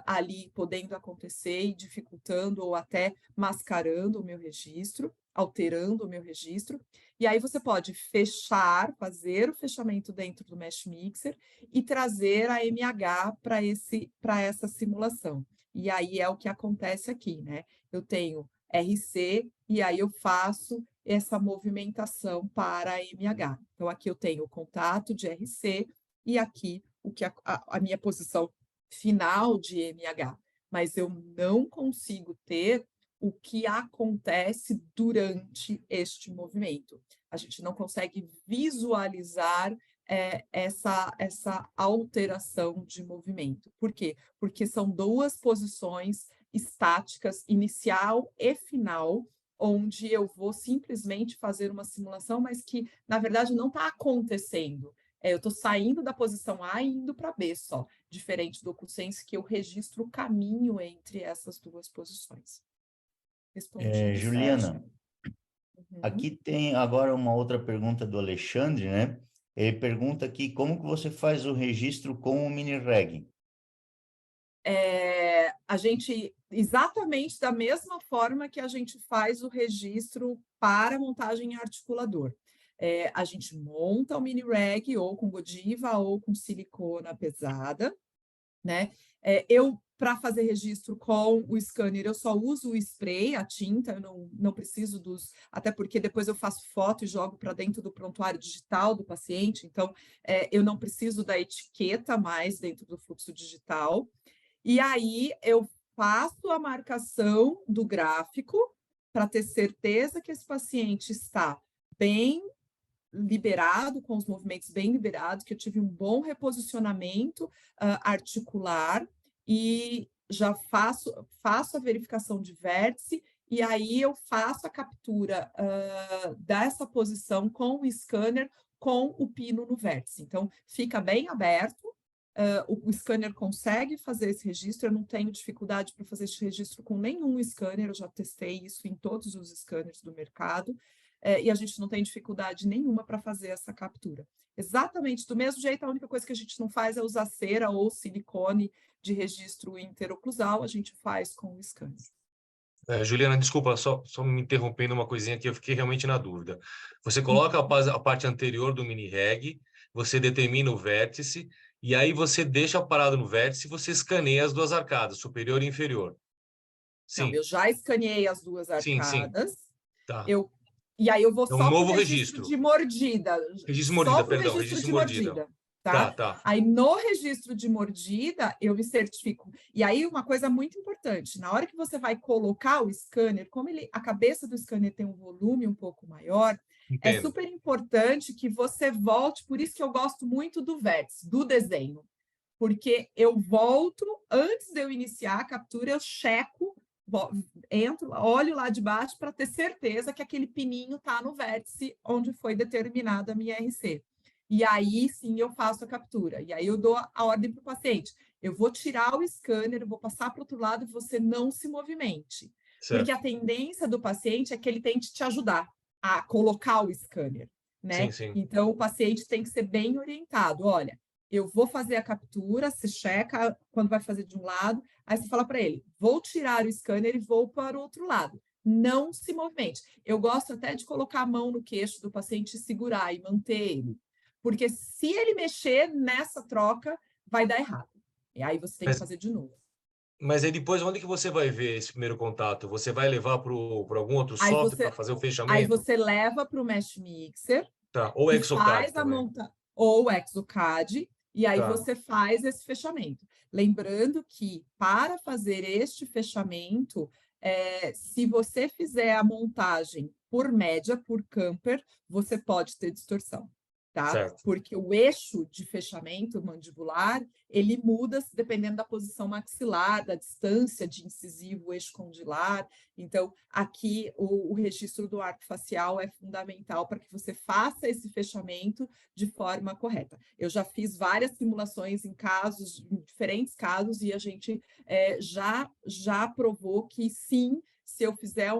ali podendo acontecer e dificultando ou até mascarando o meu registro, alterando o meu registro. E aí você pode fechar, fazer o fechamento dentro do Mesh Mixer e trazer a MH para essa simulação. E aí é o que acontece aqui, né? Eu tenho RC e aí eu faço essa movimentação para a MH. Então, aqui eu tenho o contato de RC e aqui a minha posição final de MH. Mas eu não consigo ter o que acontece durante este movimento. A gente não consegue visualizar essa alteração de movimento. Por quê? Porque são duas posições estáticas, inicial e final, onde eu vou simplesmente fazer uma simulação, mas que, na verdade, não está acontecendo. Eu estou saindo da posição A e indo para B só, diferente do OcuSense, que eu registro o caminho entre essas duas posições. Respondi, Juliana, Uhum. aqui tem agora uma outra pergunta do Alexandre, né? Ele pergunta aqui como que você faz o registro com o mini-reg? A gente, exatamente da mesma forma que a gente faz o registro para montagem em articulador. A gente monta o mini-reg ou com Godiva ou com silicona pesada, né? Para fazer registro com o scanner, eu só uso o spray, a tinta, eu não preciso dos... Até porque depois eu faço foto e jogo para dentro do prontuário digital do paciente, então eu não preciso da etiqueta mais dentro do fluxo digital. E aí eu faço a marcação do gráfico para ter certeza que esse paciente está bem liberado, com os movimentos bem liberados, que eu tive um bom reposicionamento articular e já faço a verificação de vértice e aí eu faço a captura dessa posição com o scanner com o pino no vértice. Então, fica bem aberto, o scanner consegue fazer esse registro, eu não tenho dificuldade para fazer esse registro com nenhum scanner, eu já testei isso em todos os scanners do mercado, e a gente não tem dificuldade nenhuma para fazer essa captura. Exatamente do mesmo jeito, a única coisa que a gente não faz é usar cera ou silicone de registro interoclusal, a gente faz com o scanner. Juliana, desculpa, só me interrompendo uma coisinha que eu fiquei realmente na dúvida. Você coloca a parte anterior do mini-reg, você determina o vértice, e aí você deixa parado no vértice e você escaneia as duas arcadas, superior e inferior. Não, Sim, eu já escaneei as duas sim. arcadas, Tá. e aí eu vou É um só para o novo registro registro. de mordida, Registro de só mordida, para o perdão, registro registro de de mordida. mordida, tá? Tá. Aí no registro de mordida, eu me certifico. E aí uma coisa muito importante, na hora que você vai colocar o scanner, como a cabeça do scanner tem um volume um pouco maior, é Entendo. super importante que você volte, por isso que eu gosto muito do vértice, do desenho, porque eu volto, antes de eu iniciar a captura, eu checo, entro, olho lá de baixo para ter certeza que aquele pininho está no vértice onde foi determinada a minha RC. E aí, sim, eu faço a captura. E aí eu dou a ordem para o paciente. Eu vou tirar o scanner, eu vou passar para o outro lado e você não se movimente. Porque Certo. a tendência do paciente é que ele tente te ajudar a colocar o scanner, né? Sim. Então, o paciente tem que ser bem orientado. Olha, eu vou fazer a captura, você checa quando vai fazer de um lado, aí você fala para ele, vou tirar o scanner e vou para o outro lado. Não se movimente. Eu gosto até de colocar a mão no queixo do paciente e segurar e manter ele. Porque se ele mexer nessa troca, vai dar errado. E aí você tem que fazer de novo. Mas aí depois, onde que você vai ver esse primeiro contato? Você vai levar para algum outro Aí software para fazer o fechamento? você leva para o Mesh Mixer Tá. Ou e Exocad faz a também. monta ou Exocad, e aí Tá. você faz esse fechamento. Lembrando que para fazer este fechamento, se você fizer a montagem por média, por camper, você pode ter distorção, tá? Certo. Porque o eixo de fechamento mandibular, ele muda dependendo da posição maxilar, da distância de incisivo, eixo condilar. Então, aqui o registro do arco facial é fundamental para que você faça esse fechamento de forma correta. Eu já fiz várias simulações em diferentes casos, e a gente já provou que sim, se eu fizer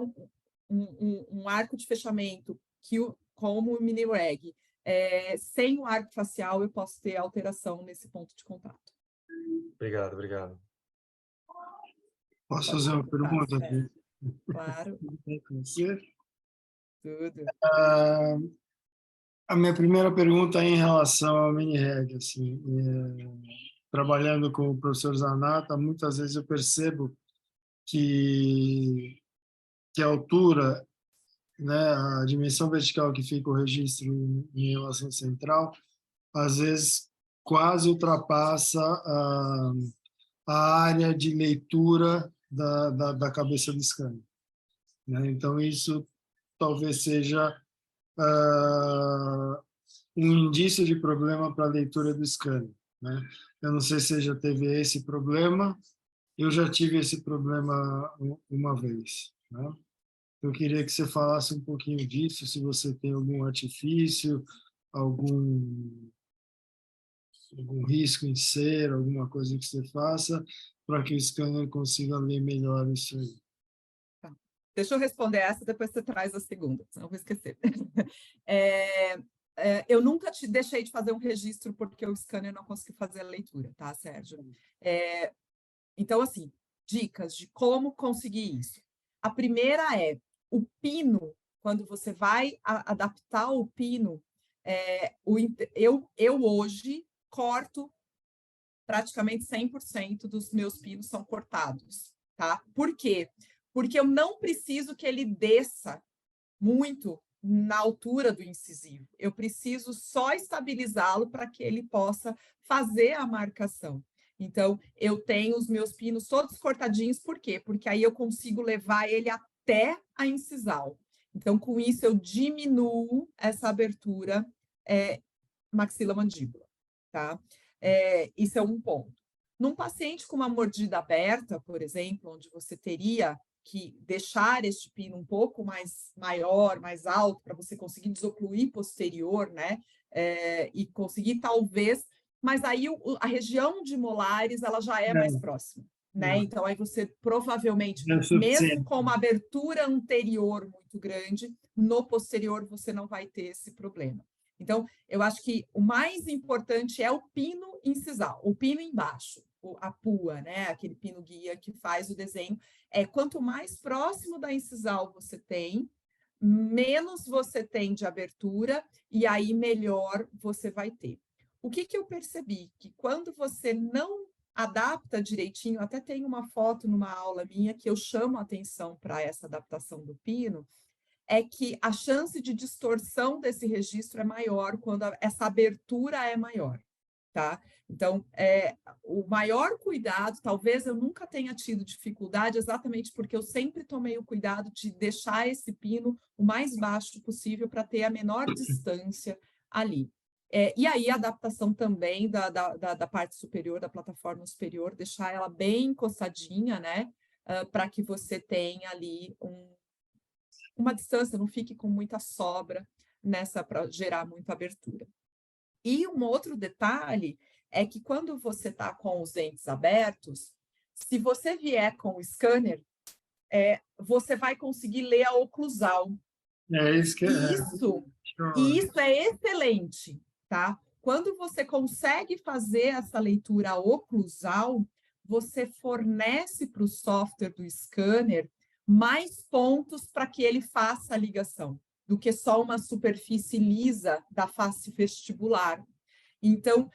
um arco de fechamento como o mini-reg, sem o arco facial, eu posso ter alteração nesse ponto de contato. Obrigado. Posso fazer uma pergunta aqui? Claro. Tudo. A minha primeira pergunta é em relação ao mini-reg. Assim, trabalhando com o professor Zanata, muitas vezes eu percebo que a altura, né, a dimensão vertical que fica o registro em relação central, às vezes quase ultrapassa a área de leitura da cabeça do scanner. né? Então, isso talvez seja um indício de problema para a leitura do scanner, né? Eu não sei se você já teve esse problema, eu já tive esse problema uma vez, né? Eu queria que você falasse um pouquinho disso, se você tem algum artifício, algum risco em ser, alguma coisa que você faça, para que o scanner consiga ler melhor isso aí. Tá. Deixa eu responder essa, depois você traz a segunda, senão eu vou esquecer. Eu nunca te deixei de fazer um registro porque o scanner não conseguiu fazer a leitura, tá, Sérgio? Então, assim, dicas de como conseguir isso. A primeira é o pino, quando você vai adaptar o pino, eu hoje corto praticamente 100% dos meus pinos são cortados, tá? Por quê? Porque eu não preciso que ele desça muito na altura do incisivo. Eu preciso só estabilizá-lo para que ele possa fazer a marcação. Então, eu tenho os meus pinos todos cortadinhos, por quê? Porque aí eu consigo levar ele até a incisal. Então, com isso, eu diminuo essa abertura maxila-mandíbula, tá? Isso é um ponto. Num paciente com uma mordida aberta, por exemplo, onde você teria que deixar este pino um pouco mais maior, mais alto, para você conseguir desocluir posterior, né? E conseguir talvez, mas aí a região de molares ela já é mais próxima, né? Então aí você provavelmente, mesmo com uma abertura anterior muito grande, no posterior você não vai ter esse problema. Então, eu acho que o mais importante é o pino incisal, o pino embaixo, a pua, né? Aquele pino guia que faz o desenho. Quanto mais próximo da incisal você tem, menos você tem de abertura, e aí melhor você vai ter. O que eu percebi? Que quando você não adapta direitinho, até tem uma foto numa aula minha que eu chamo a atenção para essa adaptação do pino, é que a chance de distorção desse registro é maior quando essa abertura é maior, tá? Então, o maior cuidado, talvez eu nunca tenha tido dificuldade, exatamente porque eu sempre tomei o cuidado de deixar esse pino o mais baixo possível para ter a menor distância ali. E aí, a adaptação também da parte superior, da plataforma superior, deixar ela bem encostadinha, né? Para que você tenha ali uma distância, não fique com muita sobra nessa para gerar muita abertura. E um outro detalhe é que quando você está com os dentes abertos, se você vier com o scanner, você vai conseguir ler a oclusal. Isso é excelente, tá? Quando você consegue fazer essa leitura oclusal, você fornece para o software do scanner mais pontos para que ele faça a ligação, do que só uma superfície lisa da face vestibular. Então,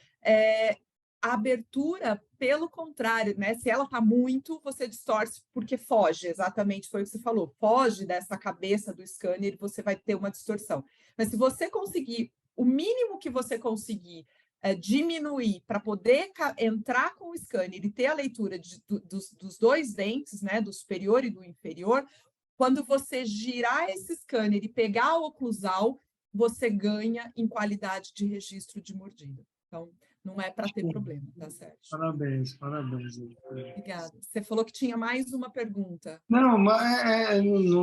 a abertura, pelo contrário, né? Se ela está muito, você distorce porque foge, exatamente foi o que você falou, foge dessa cabeça do scanner e você vai ter uma distorção. Mas se você conseguir, o mínimo que você conseguir diminuir para poder entrar com o scanner e ter a leitura dos dois dentes, né? Do superior e do inferior, quando você girar esse scanner e pegar a oclusal, você ganha em qualidade de registro de mordida. Então, não é para ter problema, tá, Sérgio? Parabéns, parabéns. Obrigada. Você falou que tinha mais uma pergunta. Não,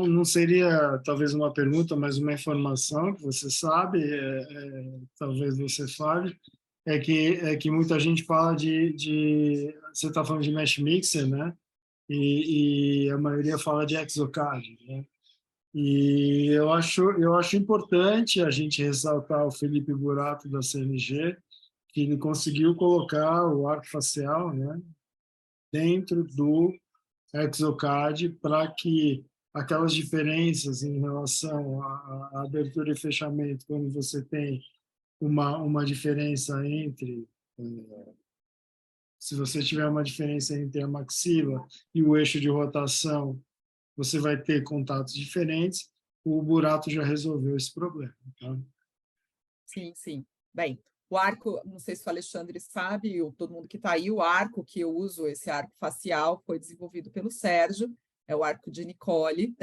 não seria talvez uma pergunta, mas uma informação que você sabe, talvez você fale, é que muita gente fala você está falando de mesh mixer, né? E a maioria fala de Exocad, né? E eu acho importante a gente ressaltar o Felipe Burato da CNG, que ele conseguiu colocar o arco facial, né, dentro do Exocad para que aquelas diferenças em relação à abertura e fechamento, quando você tem uma diferença entre se você tiver uma diferença entre a maxila e o eixo de rotação, você vai ter contatos diferentes. O Burato já resolveu esse problema. Tá? Sim, sim. Bem, o arco, não sei se o Alexandre sabe, ou todo mundo que está aí, o arco que eu uso, esse arco facial, foi desenvolvido pelo Sérgio, é o arco de Nicole,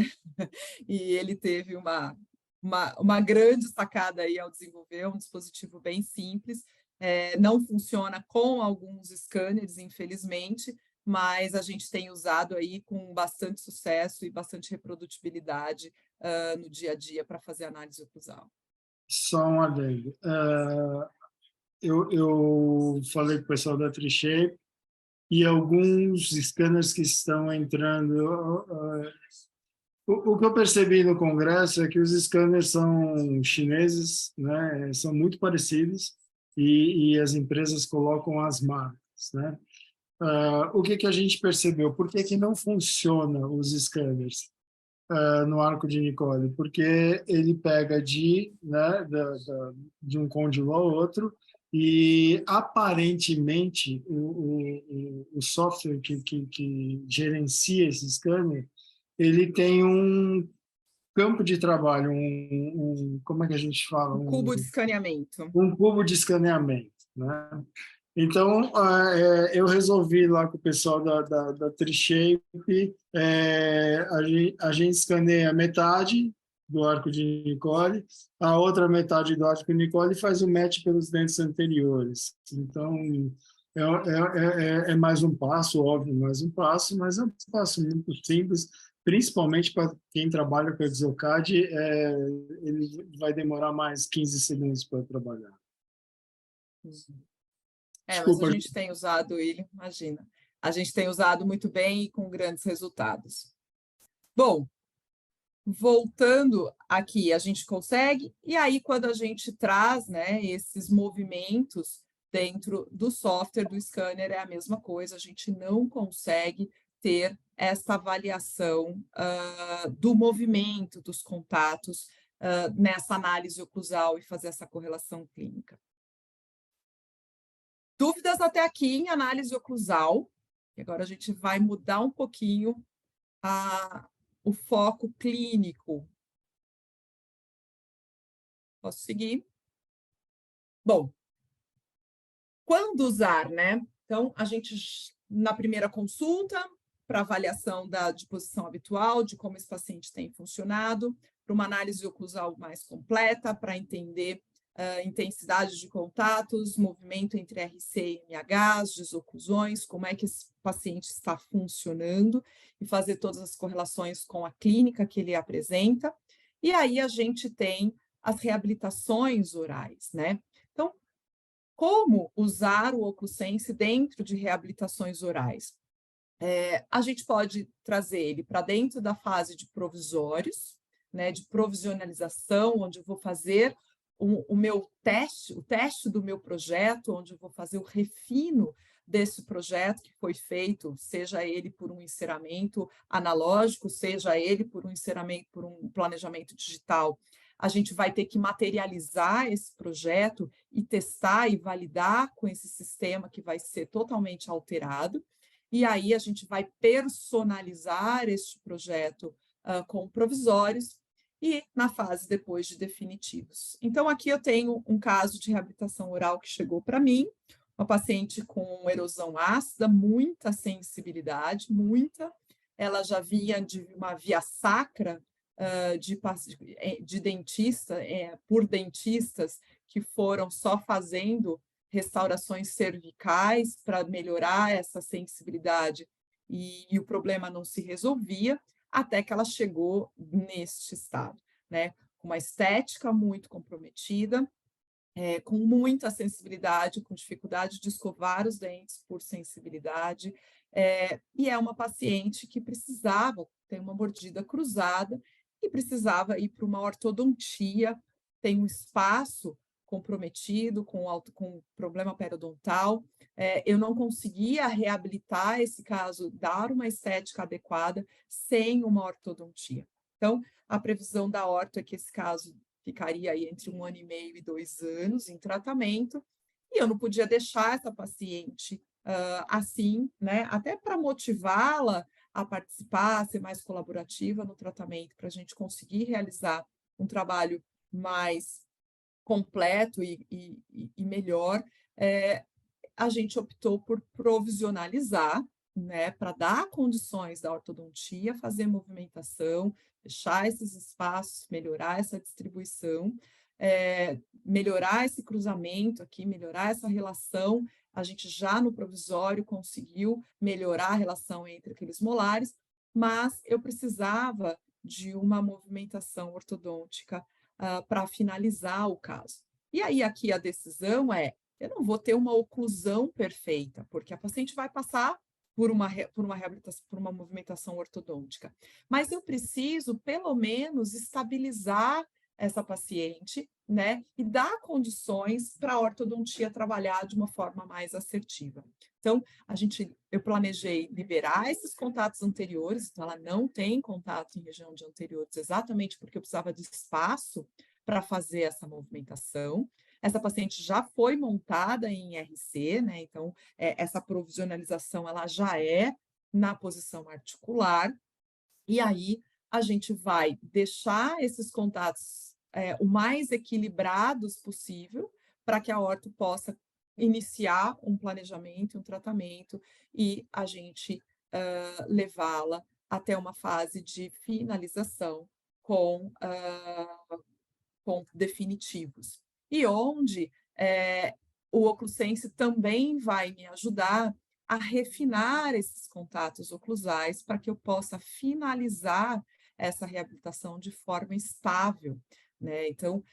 e ele teve uma grande sacada aí ao desenvolver um dispositivo bem simples. Não funciona com alguns scanners, infelizmente, mas a gente tem usado aí com bastante sucesso e bastante reprodutibilidade no dia a dia para fazer análise oclusal. Só um adendo. Eu falei com o pessoal da Trishape e alguns scanners que estão entrando. O que eu percebi no congresso é que os scanners são chineses, né? São muito parecidos e as empresas colocam as marcas, né? O que a gente percebeu? Por que não funciona os scanners no arco de Nicole? Porque ele pega de um côndilo ao outro e, aparentemente, o software que gerencia esse scanner, ele tem um campo de trabalho, como é que a gente fala? Um cubo de escaneamento. Um cubo de escaneamento, né? Então, eu resolvi lá com o pessoal da Trishape, a gente escaneia metade do arco de Nicole, a outra metade do arco de Nicole faz o match pelos dentes anteriores. Então, é mais um passo, óbvio, mais um passo, mas é um passo muito simples, principalmente para quem trabalha com Exocad, ele vai demorar mais 15 segundos para trabalhar. Mas a gente tem usado ele, imagina. A gente tem usado muito bem e com grandes resultados. Bom, voltando aqui, a gente consegue, e aí quando a gente traz, né, esses movimentos dentro do software do scanner, é a mesma coisa, a gente não consegue ter essa avaliação do movimento dos contatos nessa análise oclusal e fazer essa correlação clínica. Dúvidas até aqui em análise oclusal. Agora a gente vai mudar um pouquinho o foco clínico. Posso seguir? Bom, quando usar, né? Então, a gente, na primeira consulta, para avaliação de posição habitual, de como esse paciente tem funcionado, para uma análise oclusal mais completa, para entender intensidade de contatos, movimento entre RC e MH, desoclusões, como é que esse paciente está funcionando e fazer todas as correlações com a clínica que ele apresenta. E aí a gente tem as reabilitações orais, né? Então, como usar o OcluSense dentro de reabilitações orais? A gente pode trazer ele para dentro da fase de provisórios, né, de provisionalização, onde eu vou fazer o meu teste, o teste do meu projeto, onde eu vou fazer o refino desse projeto que foi feito, seja ele por um enceramento analógico, seja ele por um enceramento, por um planejamento digital. A gente vai ter que materializar esse projeto e testar e validar com esse sistema que vai ser totalmente alterado. E aí a gente vai personalizar este projeto com provisórios e na fase depois de definitivos. Então, aqui eu tenho um caso de reabilitação oral que chegou para mim, uma paciente com erosão ácida, muita sensibilidade, muita. Ela já vinha de uma via sacra de dentista, por dentistas que foram só fazendo restaurações cervicais para melhorar essa sensibilidade e o problema não se resolvia, até que ela chegou neste estado, né? Com uma estética muito comprometida, com muita sensibilidade, com dificuldade de escovar os dentes por sensibilidade, e é uma paciente que precisava ter uma mordida cruzada e precisava ir para uma ortodontia, tem um espaço comprometido com problema periodontal, eu não conseguia reabilitar esse caso, dar uma estética adequada sem uma ortodontia. Então, a previsão da orto é que esse caso ficaria aí entre 1 ano e meio e 2 anos em tratamento, e eu não podia deixar essa paciente assim, né? Até para motivá-la a participar, a ser mais colaborativa no tratamento, para a gente conseguir realizar um trabalho mais completo e melhor, a gente optou por provisionalizar, né, para dar condições da ortodontia fazer movimentação, fechar esses espaços, melhorar essa distribuição, melhorar esse cruzamento aqui, melhorar essa relação. A gente já no provisório conseguiu melhorar a relação entre aqueles molares, mas eu precisava de uma movimentação ortodôntica para finalizar o caso. E aí aqui a decisão é, eu não vou ter uma oclusão perfeita, porque a paciente vai passar por uma reabilitação, por uma movimentação ortodôntica, mas eu preciso, pelo menos, estabilizar essa paciente, né, e dar condições para a ortodontia trabalhar de uma forma mais assertiva. Então, eu planejei liberar esses contatos anteriores, então ela não tem contato em região de anteriores, exatamente porque eu precisava de espaço para fazer essa movimentação. Essa paciente já foi montada em RC, né? Então, essa provisionalização ela já é na posição articular, e aí a gente vai deixar esses contatos o mais equilibrados possível para que a orto possa iniciar um planejamento, um tratamento, e a gente levá-la até uma fase de finalização com definitivos. E onde o OcluSense também vai me ajudar a refinar esses contatos oclusais para que eu possa finalizar essa reabilitação de forma estável, né? Então,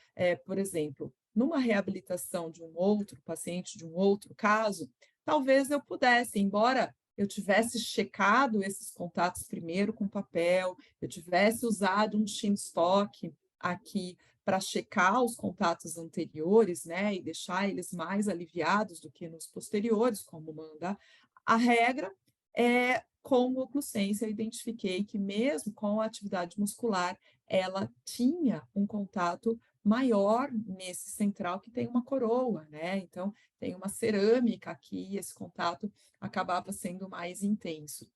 por exemplo, numa reabilitação de um outro paciente, de um outro caso, talvez eu pudesse, embora eu tivesse checado esses contatos primeiro com papel, eu tivesse usado um chin stock aqui para checar os contatos anteriores, né, e deixar eles mais aliviados do que nos posteriores, como manda a regra, com o OcluSense eu identifiquei que mesmo com a atividade muscular, ela tinha um contato maior nesse central que tem uma coroa, né? Então, tem uma cerâmica aqui e esse contato acabava sendo mais intenso.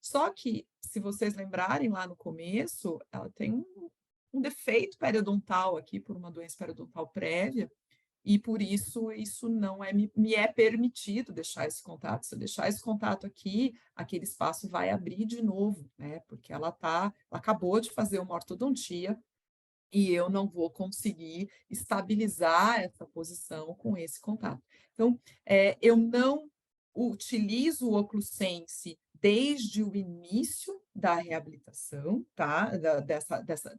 Só que, se vocês lembrarem lá no começo, ela tem um defeito periodontal aqui por uma doença periodontal prévia, e por isso não me é permitido deixar esse contato. Se eu deixar esse contato aqui, aquele espaço vai abrir de novo, né? Porque ela acabou de fazer uma ortodontia e eu não vou conseguir estabilizar essa posição com esse contato. Então, eu não utilizo o OcluSense desde o início da reabilitação, tá?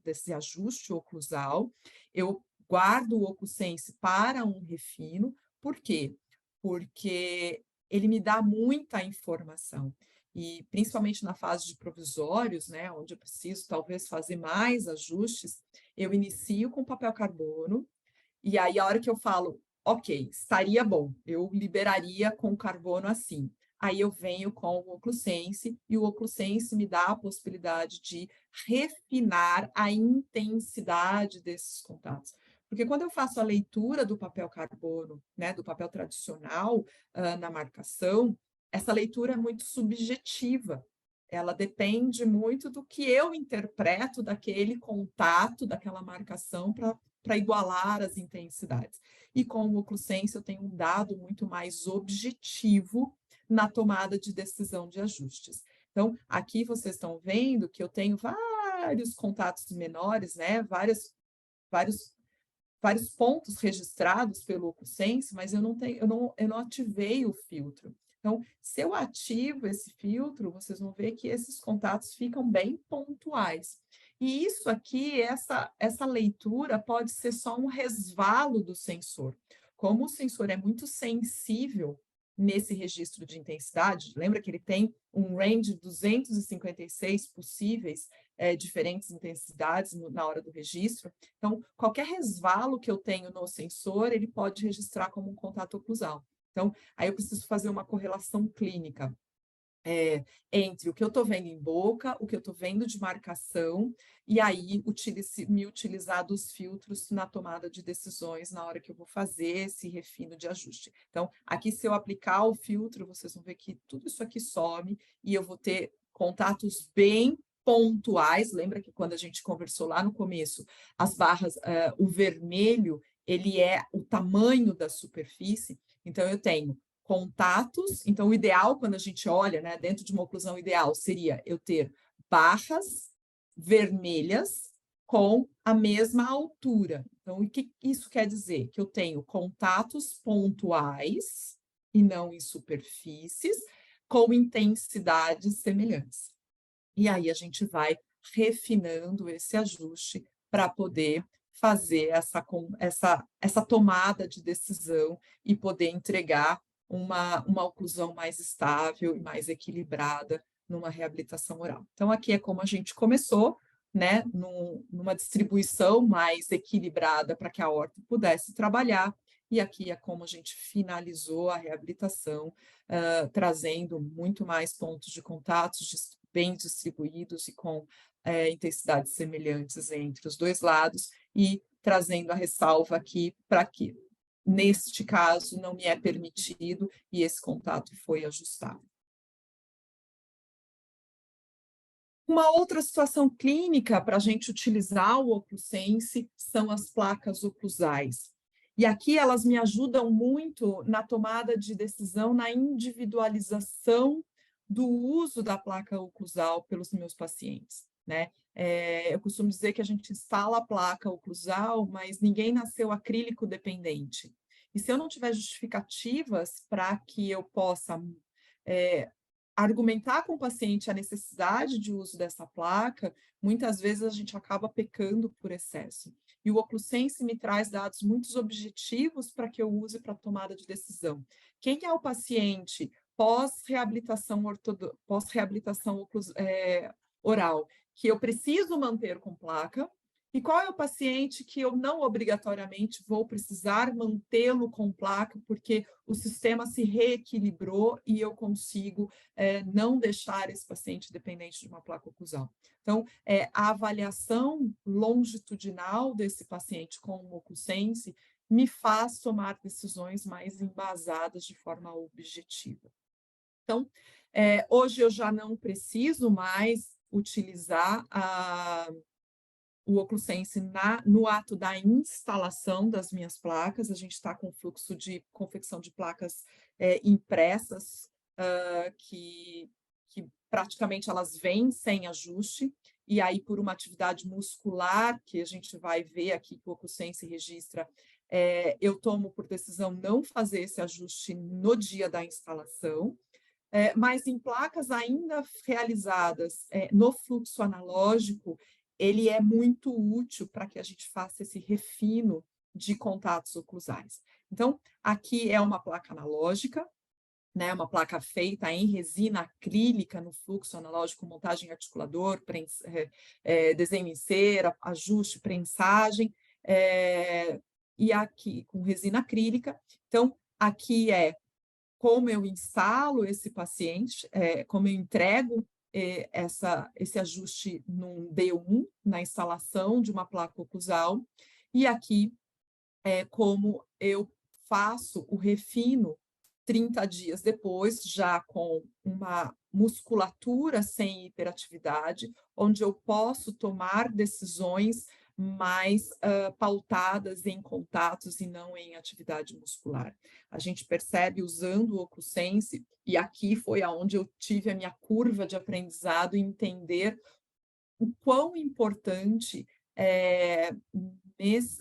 Desse ajuste oclusal. Eu guardo o OcluSense para um refino. Por quê? Porque ele me dá muita informação. E principalmente na fase de provisórios, né, onde eu preciso talvez fazer mais ajustes, eu inicio com papel carbono, e aí a hora que eu falo, ok, estaria bom, eu liberaria com carbono assim. Aí eu venho com o OcluSense, e o OcluSense me dá a possibilidade de refinar a intensidade desses contatos. Porque quando eu faço a leitura do papel carbono, né, do papel tradicional na marcação, essa leitura é muito subjetiva. Ela depende muito do que eu interpreto daquele contato, daquela marcação, para igualar as intensidades. E com o OcluSense eu tenho um dado muito mais objetivo na tomada de decisão de ajustes. Então, aqui vocês estão vendo que eu tenho vários contatos menores, né? Vários pontos registrados pelo OcluSense, mas eu não ativei o filtro. Então, se eu ativo esse filtro, vocês vão ver que esses contatos ficam bem pontuais. E isso aqui, essa leitura pode ser só um resvalo do sensor. Como o sensor é muito sensível nesse registro de intensidade, lembra que ele tem um range de 256 possíveis diferentes intensidades na hora do registro. Então, qualquer resvalo que eu tenho no sensor, ele pode registrar como um contato oclusal. Então, aí eu preciso fazer uma correlação clínica entre o que eu estou vendo em boca, o que eu estou vendo de marcação, e aí me utilizar dos filtros na tomada de decisões na hora que eu vou fazer esse refino de ajuste. Então, aqui se eu aplicar o filtro, vocês vão ver que tudo isso aqui some, e eu vou ter contatos bem pontuais. Lembra que quando a gente conversou lá no começo, as barras, o vermelho, ele é o tamanho da superfície. Então, eu tenho contatos. Então, o ideal, quando a gente olha, né, dentro de uma oclusão ideal, seria eu ter barras vermelhas com a mesma altura. Então, o que isso quer dizer? Que eu tenho contatos pontuais e não em superfícies, com intensidades semelhantes. E aí a gente vai refinando esse ajuste para poder fazer essa tomada de decisão e poder entregar uma oclusão mais estável e mais equilibrada numa reabilitação oral. Então, aqui é como a gente começou, né, numa distribuição mais equilibrada para que a aorta pudesse trabalhar, e aqui é como a gente finalizou a reabilitação, trazendo muito mais pontos de contatos bem distribuídos e com intensidades semelhantes entre os dois lados, e trazendo a ressalva aqui para que, neste caso, não me é permitido, e esse contato foi ajustado. Uma outra situação clínica para a gente utilizar o OcluSense são as placas oclusais. E aqui elas me ajudam muito na tomada de decisão, na individualização do uso da placa oclusal pelos meus pacientes, né? Eu costumo dizer que a gente instala a placa oclusal, mas ninguém nasceu acrílico dependente. E se eu não tiver justificativas para que eu possa argumentar com o paciente a necessidade de uso dessa placa, muitas vezes a gente acaba pecando por excesso. E o OcluSense me traz dados muito objetivos para que eu use para tomada de decisão. Quem é o paciente pós-reabilitação oral, que eu preciso manter com placa, e qual é o paciente que eu não obrigatoriamente vou precisar mantê-lo com placa, porque o sistema se reequilibrou e eu consigo não deixar esse paciente dependente de uma placa oclusal. Então, a avaliação longitudinal desse paciente com o OcluSense me faz tomar decisões mais embasadas de forma objetiva. Então, hoje eu já não preciso mais utilizar o OcluSense no ato da instalação das minhas placas. A gente está com fluxo de confecção de placas impressas, que praticamente elas vêm sem ajuste, e aí por uma atividade muscular, que a gente vai ver aqui que o OcluSense registra, eu tomo por decisão não fazer esse ajuste no dia da instalação, mas em placas ainda realizadas no fluxo analógico, ele é muito útil para que a gente faça esse refino de contatos oclusais. Então, aqui é uma placa analógica, né, uma placa feita em resina acrílica no fluxo analógico, montagem articulador, desenho em cera, ajuste, prensagem, e aqui com resina acrílica. Então, aqui como eu instalo esse paciente, como eu entrego esse ajuste num D1, na instalação de uma placa oclusal, e aqui como eu faço o refino 30 dias depois, já com uma musculatura sem hiperatividade, onde eu posso tomar decisões mais pautadas em contatos e não em atividade muscular. A gente percebe usando o OcluSense, e aqui foi aonde eu tive a minha curva de aprendizado e entender o quão importante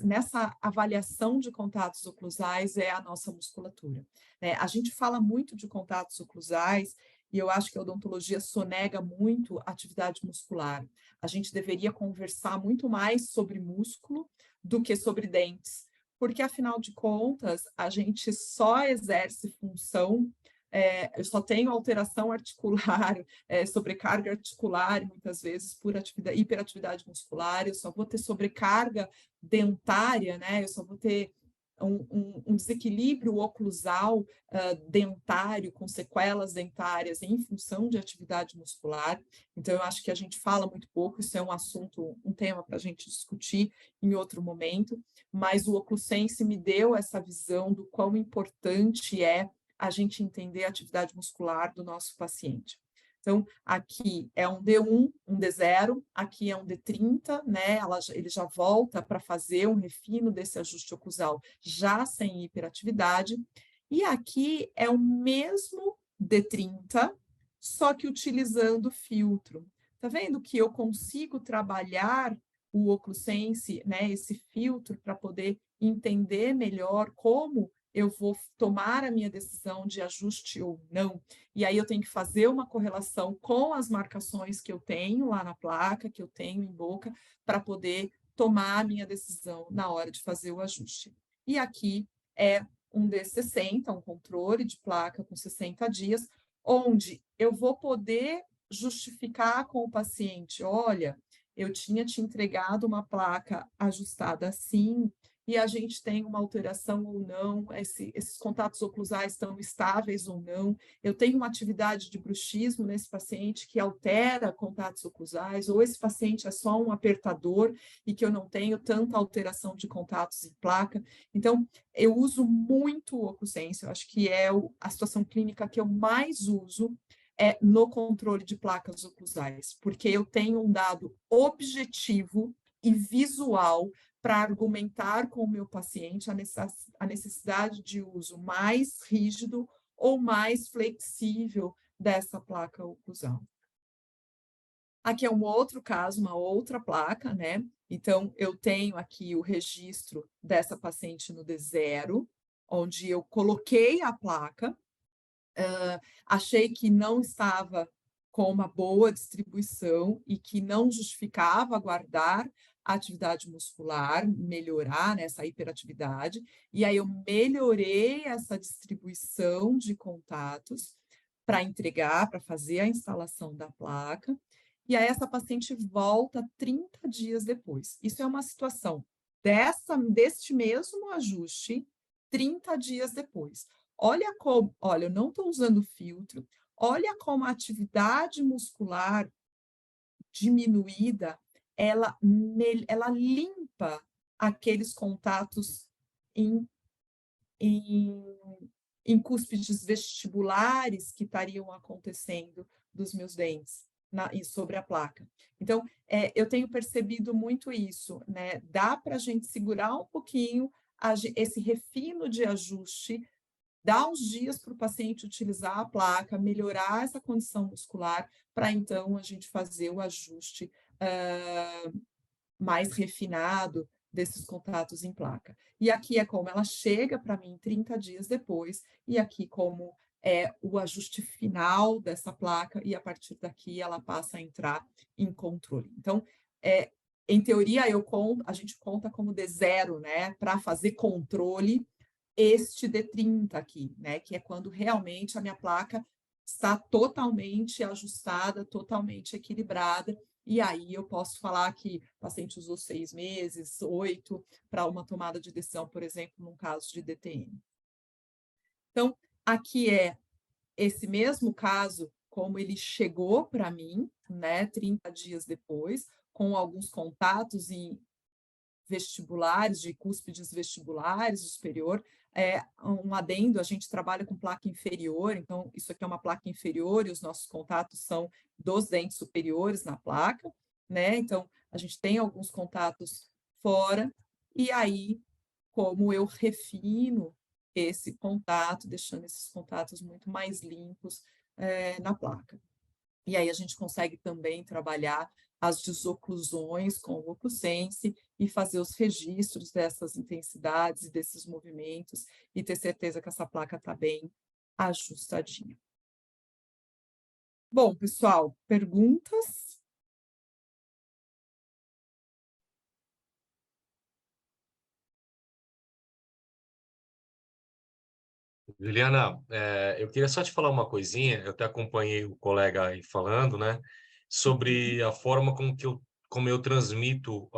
nessa avaliação de contatos oclusais é a nossa musculatura. A gente fala muito de contatos oclusais e eu acho que a odontologia sonega muito a atividade muscular. A gente deveria conversar muito mais sobre músculo do que sobre dentes, porque, afinal de contas, a gente só exerce função, eu só tenho alteração articular, sobrecarga articular, muitas vezes por hiperatividade muscular, eu só vou ter sobrecarga dentária, né? Eu só vou ter um desequilíbrio oclusal dentário, com sequelas dentárias em função de atividade muscular. Então, eu acho que a gente fala muito pouco, isso é um assunto, um tema para a gente discutir em outro momento, mas o OcluSense me deu essa visão do quão importante é a gente entender a atividade muscular do nosso paciente. Então, aqui é um D1, um D0, aqui é um D30, né? Ele já volta para fazer um refino desse ajuste oclusal já sem hiperatividade, E aqui é o mesmo D30, só que utilizando filtro. Tá vendo que eu consigo trabalhar o OccluSense, né, esse filtro, para poder entender melhor como eu vou tomar a minha decisão de ajuste ou não. E aí eu tenho que fazer uma correlação com as marcações que eu tenho lá na placa, que eu tenho em boca, para poder tomar a minha decisão na hora de fazer o ajuste. E aqui é um D60, um controle de placa com 60 dias, onde eu vou poder justificar com o paciente, olha, eu tinha te entregado uma placa ajustada assim, e a gente tem uma alteração ou não, esses contatos oclusais estão estáveis ou não, eu tenho uma atividade de bruxismo nesse paciente que altera contatos oclusais, ou esse paciente é só um apertador e que eu não tenho tanta alteração de contatos em placa. Então, eu uso muito o OccluSense, eu acho que é a situação clínica que eu mais uso no controle de placas oclusais, porque eu tenho um dado objetivo e visual para argumentar com o meu paciente a necessidade de uso mais rígido ou mais flexível dessa placa oclusal. Aqui é um outro caso, uma outra placa, né? Então, eu tenho aqui o registro dessa paciente no D0, onde eu coloquei a placa, achei que não estava com uma boa distribuição e que não justificava guardar a atividade muscular, melhorar, né, essa hiperatividade, e aí eu melhorei essa distribuição de contatos para entregar, para fazer a instalação da placa, e aí essa paciente volta 30 dias depois. Isso é uma situação deste mesmo ajuste, 30 dias depois. Olha como, olha, eu não estou usando filtro, olha como a atividade muscular diminuída, ela limpa aqueles contatos em, em, em cúspides vestibulares que estariam acontecendo dos meus dentes sobre a placa. Então, eu tenho percebido muito isso, né? Dá para a gente segurar um pouquinho esse refino de ajuste, dar uns dias para o paciente utilizar a placa, melhorar essa condição muscular, para então a gente fazer o ajuste mais refinado desses contatos em placa. E aqui é como ela chega para mim 30 dias depois, e aqui como é o ajuste final dessa placa, e a partir daqui ela passa a entrar em controle. Então, em teoria, a gente conta como D0, né, para fazer controle este D30 aqui, né, que é quando realmente a minha placa está totalmente ajustada, totalmente equilibrada, e aí eu posso falar que o paciente usou 6 meses, 8, para uma tomada de decisão, por exemplo, num caso de DTM. Então, aqui é esse mesmo caso, como ele chegou para mim, né, 30 dias depois, com alguns contatos em vestibulares, de cúspides vestibulares do superior. Um adendo, a gente trabalha com placa inferior, então isso aqui é uma placa inferior e os nossos contatos são dos dentes superiores na placa, né? Então, a gente tem alguns contatos fora, e aí, como eu refino esse contato, deixando esses contatos muito mais limpos na placa. E aí a gente consegue também trabalhar as desoclusões com o OccluSense e fazer os registros dessas intensidades e desses movimentos e ter certeza que essa placa está bem ajustadinha. Bom, pessoal, perguntas? Juliana, eu queria só te falar uma coisinha, eu até acompanhei o colega aí falando, né, sobre a forma como eu transmito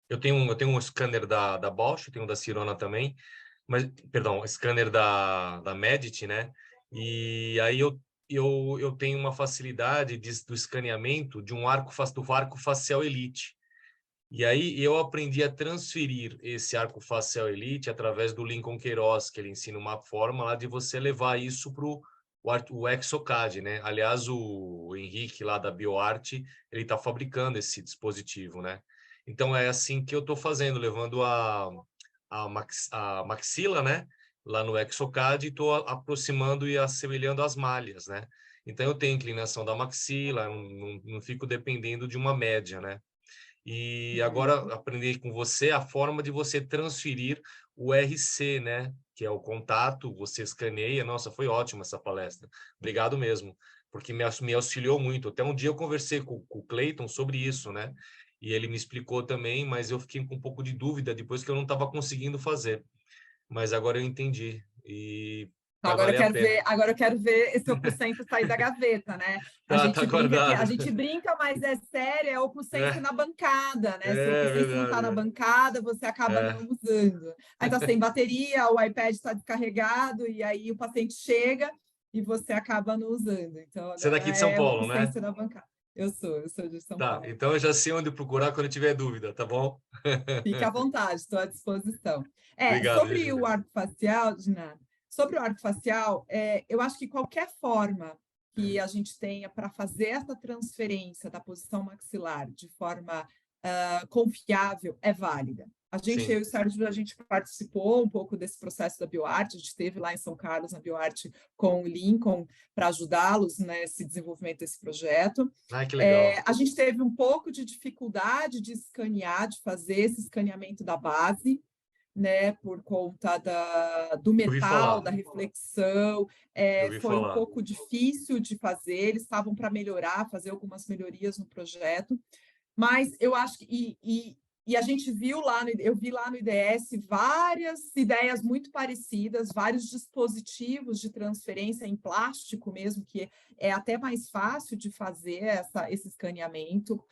eu tenho um scanner da Bosch, tenho um da Sirona também, mas, perdão, scanner da Medit, né, e aí eu tenho uma facilidade do escaneamento do arco facial Elite. E aí eu aprendi a transferir esse arco facial Elite através do Lincoln Queiroz, que ele ensina uma forma lá de você levar isso para o Exocad, né? Aliás, o Henrique lá da BioArt, ele está fabricando esse dispositivo, né? Então é assim que eu estou fazendo, levando a maxila, né? lá no Exocad e estou aproximando e assemelhando as malhas, né? Então, eu tenho inclinação da maxila, não fico dependendo de uma média, né? E agora aprendi com você a forma de você transferir o RC, né? Que é o contato, você escaneia. Nossa, foi ótima essa palestra. Obrigado mesmo, porque me auxiliou muito. Até um dia eu conversei com o Clayton sobre isso, né? E ele me explicou também, mas eu fiquei com um pouco de dúvida depois que eu não estava conseguindo fazer. Mas agora eu entendi e vai valer a pena. Agora eu quero ver esse 1% sair da gaveta, né? Tá A guardado. gente brinca, mas é sério, é 1% É, na bancada, né? Se o é 1% não está na verdade. bancada, você acaba É. não usando. Aí está sem bateria, o iPad está descarregado, e aí o paciente chega e você acaba não usando. Então, Você é agora daqui de São é Paulo, né? 1% na bancada. Eu sou de São Tá, Paulo. então eu já sei onde procurar quando eu tiver dúvida, tá bom? Fique à vontade, estou à disposição. Obrigado, Sobre o Juliana. arco facial, Dina, sobre o arco facial, eu acho que qualquer forma que a gente tenha para fazer essa transferência da posição maxilar de forma confiável é válida. Eu e o Sérgio, a gente participou um pouco desse processo da BioArte, a gente esteve lá em São Carlos, na BioArte, com o Lincoln, para ajudá-los nesse desenvolvimento desse projeto. Ai, que legal. A gente teve um pouco de dificuldade de escanear, de fazer esse escaneamento da base, né, por conta do Eu ouvi metal, falar, da reflexão, eu ouvi foi um falar. pouco difícil de fazer, eles estavam para melhorar, fazer algumas melhorias no projeto, mas eu acho que, e a gente viu lá, eu vi lá no IDS várias ideias muito parecidas, vários dispositivos de transferência em plástico mesmo, que é até mais fácil de fazer esse escaneamento.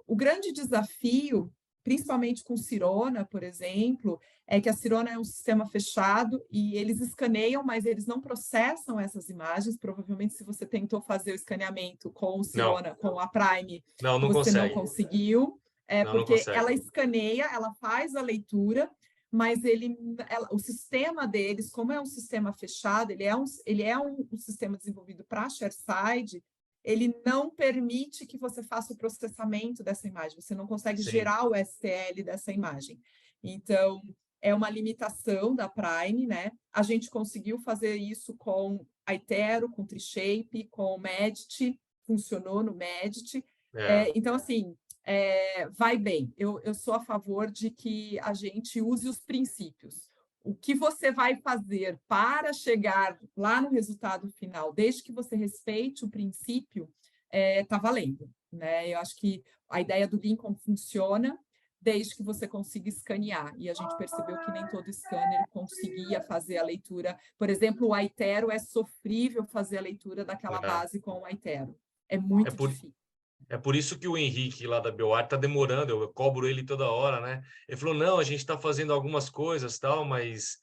O grande desafio, principalmente com Sirona, por exemplo, é que a Sirona é um sistema fechado e eles escaneiam, mas eles não processam essas imagens. Provavelmente, se você tentou fazer o escaneamento com o Não, Sirona, com a Prime, não você não consegue. conseguiu, Não porque ela consegue. escaneia, ela faz a leitura, mas o sistema deles, como é um sistema fechado, ele é um sistema desenvolvido para ShareSide, ele não permite que você faça o processamento dessa imagem, você não consegue Sim. gerar o STL dessa imagem. Então, é uma limitação da Prime, né? A gente conseguiu fazer isso com a Itero, com Trishape, com o Medit, funcionou no Medit. É. Então, assim, vai bem. Eu sou a favor de que a gente use os princípios. O que você vai fazer para chegar lá no resultado final, desde que você respeite o princípio, está valendo, né? Eu acho que a ideia do Lincoln funciona desde que você consiga escanear. E a gente percebeu que nem todo scanner conseguia fazer a leitura. Por exemplo, o Aitero é sofrível fazer a leitura daquela base com o Aitero. É É muito por, difícil. é por isso que o Henrique lá da BioArt está demorando, eu cobro ele toda hora, né? Ele falou, não, a gente está fazendo algumas coisas, tal, mas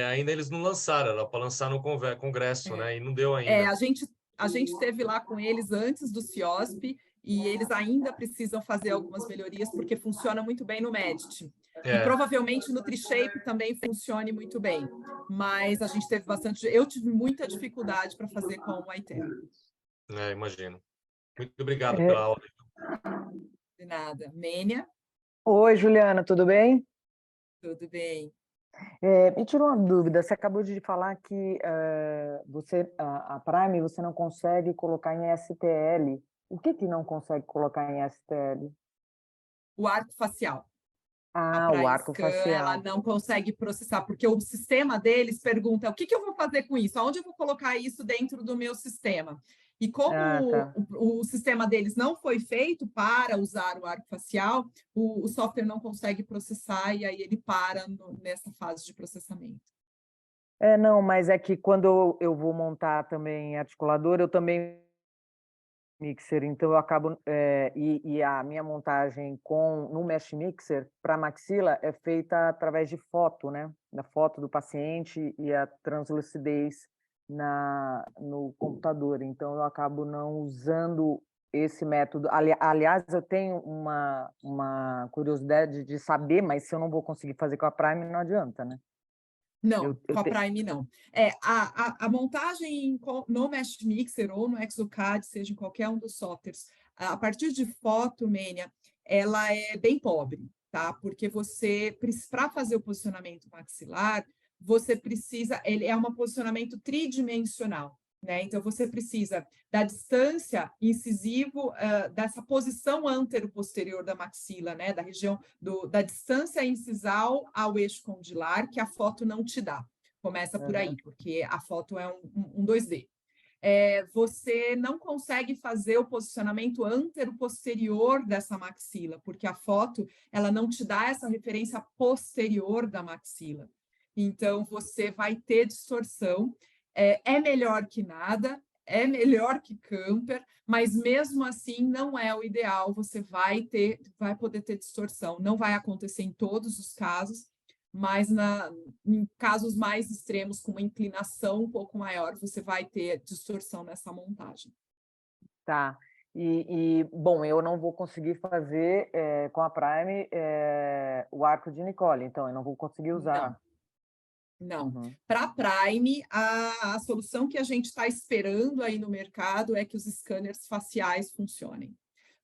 ainda eles não lançaram, era para lançar no congresso, né? E não deu ainda. A gente esteve lá com eles antes do CIOSP e eles ainda precisam fazer algumas melhorias porque funciona muito bem no Medit. E provavelmente no Trishape também funcione muito bem. Mas a gente teve eu tive muita dificuldade para fazer com o Aitero. Imagino. Muito obrigado pela aula. De nada. Mênia? Oi, Juliana, tudo bem? Tudo bem. Me tirou uma dúvida. Você acabou de falar que a Prime você não consegue colocar em STL. O que não consegue colocar em STL? O arco facial. Ah, o arco facial. Ela não consegue processar, porque o sistema deles pergunta o que eu vou fazer com isso? Aonde eu vou colocar isso dentro do meu sistema? E como tá. o sistema deles não foi feito para usar o arco facial, o software não consegue processar e aí ele para nessa fase de processamento. Não, mas é que quando eu vou montar também articulador, eu também mixer, então eu acabo e a minha montagem no Mesh Mixer para maxila é feita através de foto, né? Da foto do paciente e a translucidez no computador. Então eu acabo não usando esse método. Aliás, eu tenho uma curiosidade de saber, mas se eu não vou conseguir fazer com a Prime, não adianta, né? Não, com a Prime não. A montagem no Mesh Mixer ou no Exocad, seja em qualquer um dos softwares, a partir de foto, Mênia, ela é bem pobre, tá? Porque para fazer o posicionamento maxilar, você precisa, ele é um posicionamento tridimensional, né? Então, você precisa da distância incisivo, dessa posição antero-posterior da maxila, né? Da região da distância incisal ao eixo condilar, que a foto não te dá. Começa por aí, porque a foto é um 2D. Você não consegue fazer o posicionamento antero-posterior dessa maxila, porque a foto ela não te dá essa referência posterior da maxila. Então, você vai ter distorção. É melhor que nada, é melhor que camper, mas mesmo assim não é o ideal. Você vai poder ter distorção. Não vai acontecer em todos os casos, mas em casos mais extremos, com uma inclinação um pouco maior, você vai ter distorção nessa montagem. Tá. Bom, eu não vou conseguir fazer com a Prime o arco de Nicole, então eu não vou conseguir usar. Não. Para a Prime, a solução que a gente está esperando aí no mercado é que os scanners faciais funcionem,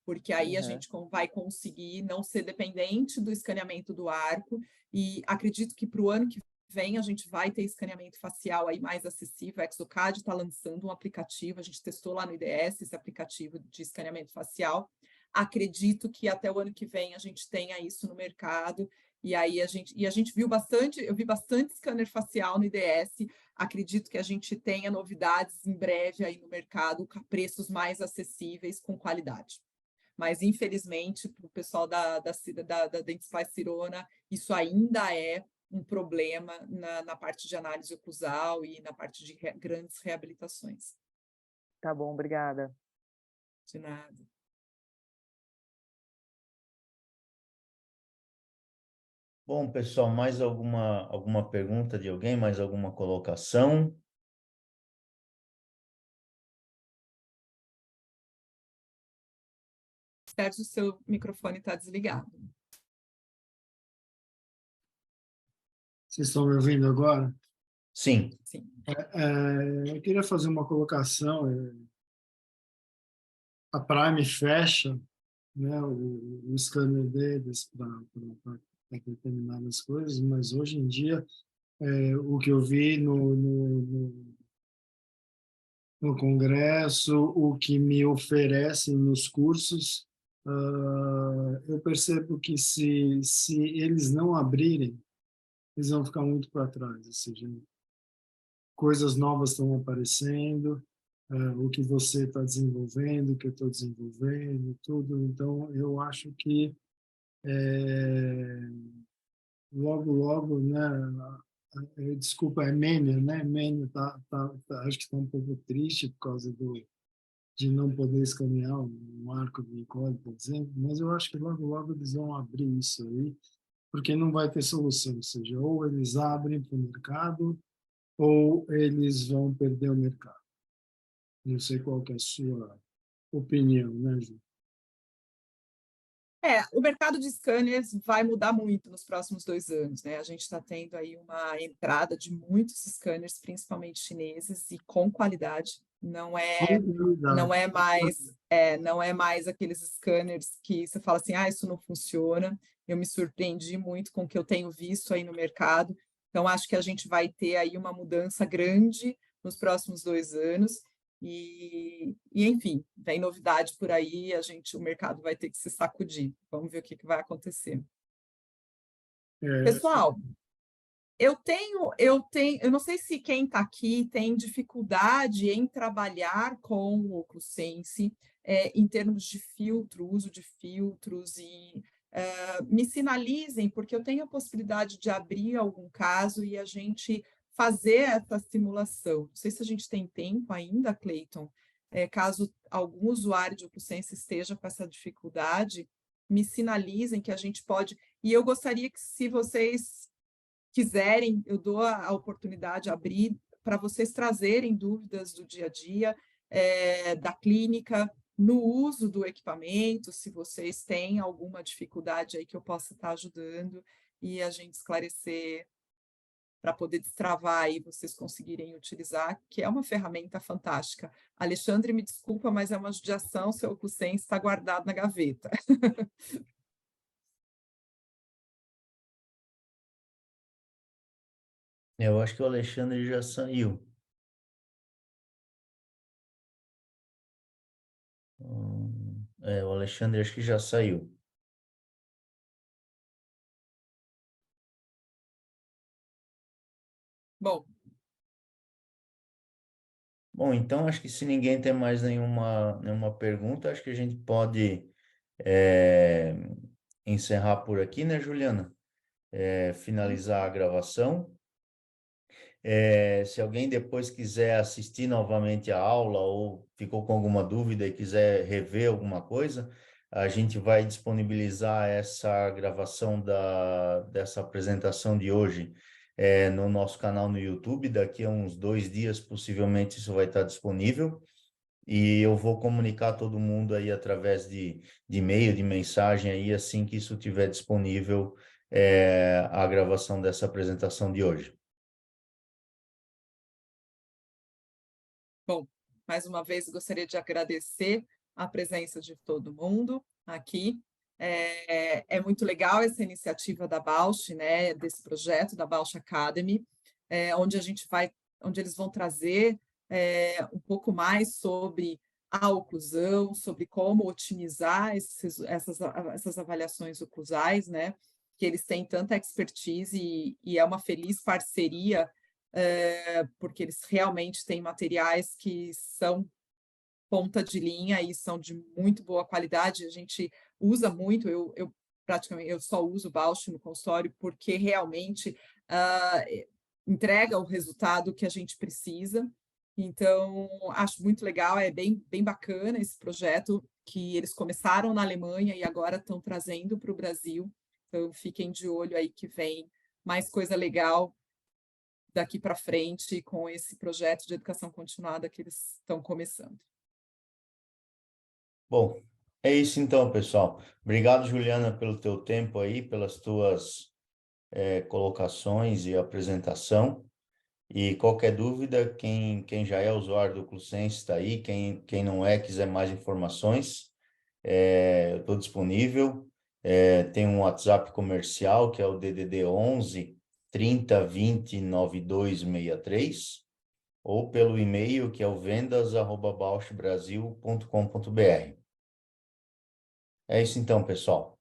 porque aí a gente vai conseguir não ser dependente do escaneamento do arco, e acredito que para o ano que vem a gente vai ter escaneamento facial aí mais acessível. A Exocad está lançando um aplicativo, a gente testou lá no IDS esse aplicativo de escaneamento facial. Acredito que até o ano que vem a gente tenha isso no mercado. E aí a gente viu bastante, eu vi bastante scanner facial no IDS. Acredito que a gente tenha novidades em breve aí no mercado, com preços mais acessíveis, com qualidade. Mas, infelizmente, para o pessoal da Dentsply Sirona, isso ainda é um problema na parte de análise oclusal e na parte de grandes reabilitações. Tá bom, obrigada. De nada. Bom, pessoal, mais alguma pergunta de alguém? Mais alguma colocação? Sérgio, seu microfone está desligado. Vocês estão me ouvindo agora? Sim. Sim. Eu queria fazer uma colocação. A Prime fecha, né, o scanner deles para determinadas coisas, mas hoje em dia, o que eu vi no congresso, o que me oferecem nos cursos, eu percebo que se eles não abrirem, eles vão ficar muito para trás. Ou seja, coisas novas estão aparecendo, o que você está desenvolvendo, o que eu estou desenvolvendo, tudo. Então, eu acho que logo, né? Desculpa, é Mania, né? Mania acho que está um pouco triste por causa de não poder escanear um arco de Nicole, por exemplo, mas eu acho que logo eles vão abrir isso aí, porque não vai ter solução, ou seja, ou eles abrem para o mercado, ou eles vão perder o mercado. Não sei qual que é a sua opinião, né, Ju? O mercado de scanners vai mudar muito nos próximos 2 anos, né? A gente está tendo aí uma entrada de muitos scanners, principalmente chineses, e com qualidade. Não é mais aqueles scanners que você fala assim, isso não funciona. Eu me surpreendi muito com o que eu tenho visto aí no mercado. Então, acho que a gente vai ter aí uma mudança grande nos próximos 2 anos. E, enfim, vem novidade por aí, o mercado vai ter que se sacudir. Vamos ver o que vai acontecer. Pessoal, eu não sei se quem está aqui tem dificuldade em trabalhar com o OcluSense em termos de uso de filtros, e me sinalizem, porque eu tenho a possibilidade de abrir algum caso e a gente fazer essa simulação. Não sei se a gente tem tempo ainda, Cleiton. Caso algum usuário de OcluSense esteja com essa dificuldade, me sinalizem que a gente pode. E eu gostaria que, se vocês quiserem, eu dou a oportunidade de abrir para vocês trazerem dúvidas do dia a dia, da clínica, no uso do equipamento, se vocês têm alguma dificuldade aí que eu possa estar ajudando, e a gente esclarecer para poder destravar e vocês conseguirem utilizar, que é uma ferramenta fantástica. Alexandre, me desculpa, mas é uma judiação, seu OcluSense está guardado na gaveta. Eu acho que o Alexandre já saiu. O Alexandre acho que já saiu. Bom, Bom, então acho que se ninguém tem mais nenhuma pergunta, acho que a gente pode encerrar por aqui, né, Juliana? Finalizar a gravação. Se alguém depois quiser assistir novamente a aula ou ficou com alguma dúvida e quiser rever alguma coisa, a gente vai disponibilizar essa gravação dessa apresentação de hoje no nosso canal no YouTube. Daqui a uns 2 dias, possivelmente, isso vai estar disponível. E eu vou comunicar a todo mundo aí através de e-mail, de mensagem aí, assim que isso estiver disponível, a gravação dessa apresentação de hoje. bom, mais uma vez gostaria de agradecer a presença de todo mundo aqui. É muito legal essa iniciativa da Bausch, né, desse projeto da Bausch Academy, onde eles vão trazer um pouco mais sobre a oclusão, sobre como otimizar essas avaliações oclusais, né, que eles têm tanta expertise e é uma feliz parceria, porque eles realmente têm materiais que são ponta de linha e são de muito boa qualidade. A gente usa muito, eu praticamente eu só uso Bausch no consultório porque realmente entrega o resultado que a gente precisa. Então, acho muito legal, é bem bacana esse projeto que eles começaram na Alemanha e agora estão trazendo para o Brasil. Então, fiquem de olho aí que vem mais coisa legal daqui para frente com esse projeto de educação continuada que eles estão começando. Bom, é isso então, pessoal. Obrigado, Juliana, pelo teu tempo aí, pelas tuas colocações e apresentação. E qualquer dúvida, quem já é usuário do Oclusense está aí, quem não é, quiser mais informações, eu estou disponível. Tem um WhatsApp comercial, que é o DDD 11 30 20 9263, ou pelo e-mail, que é o vendas@bauschbrasil.com.br. É isso então, pessoal.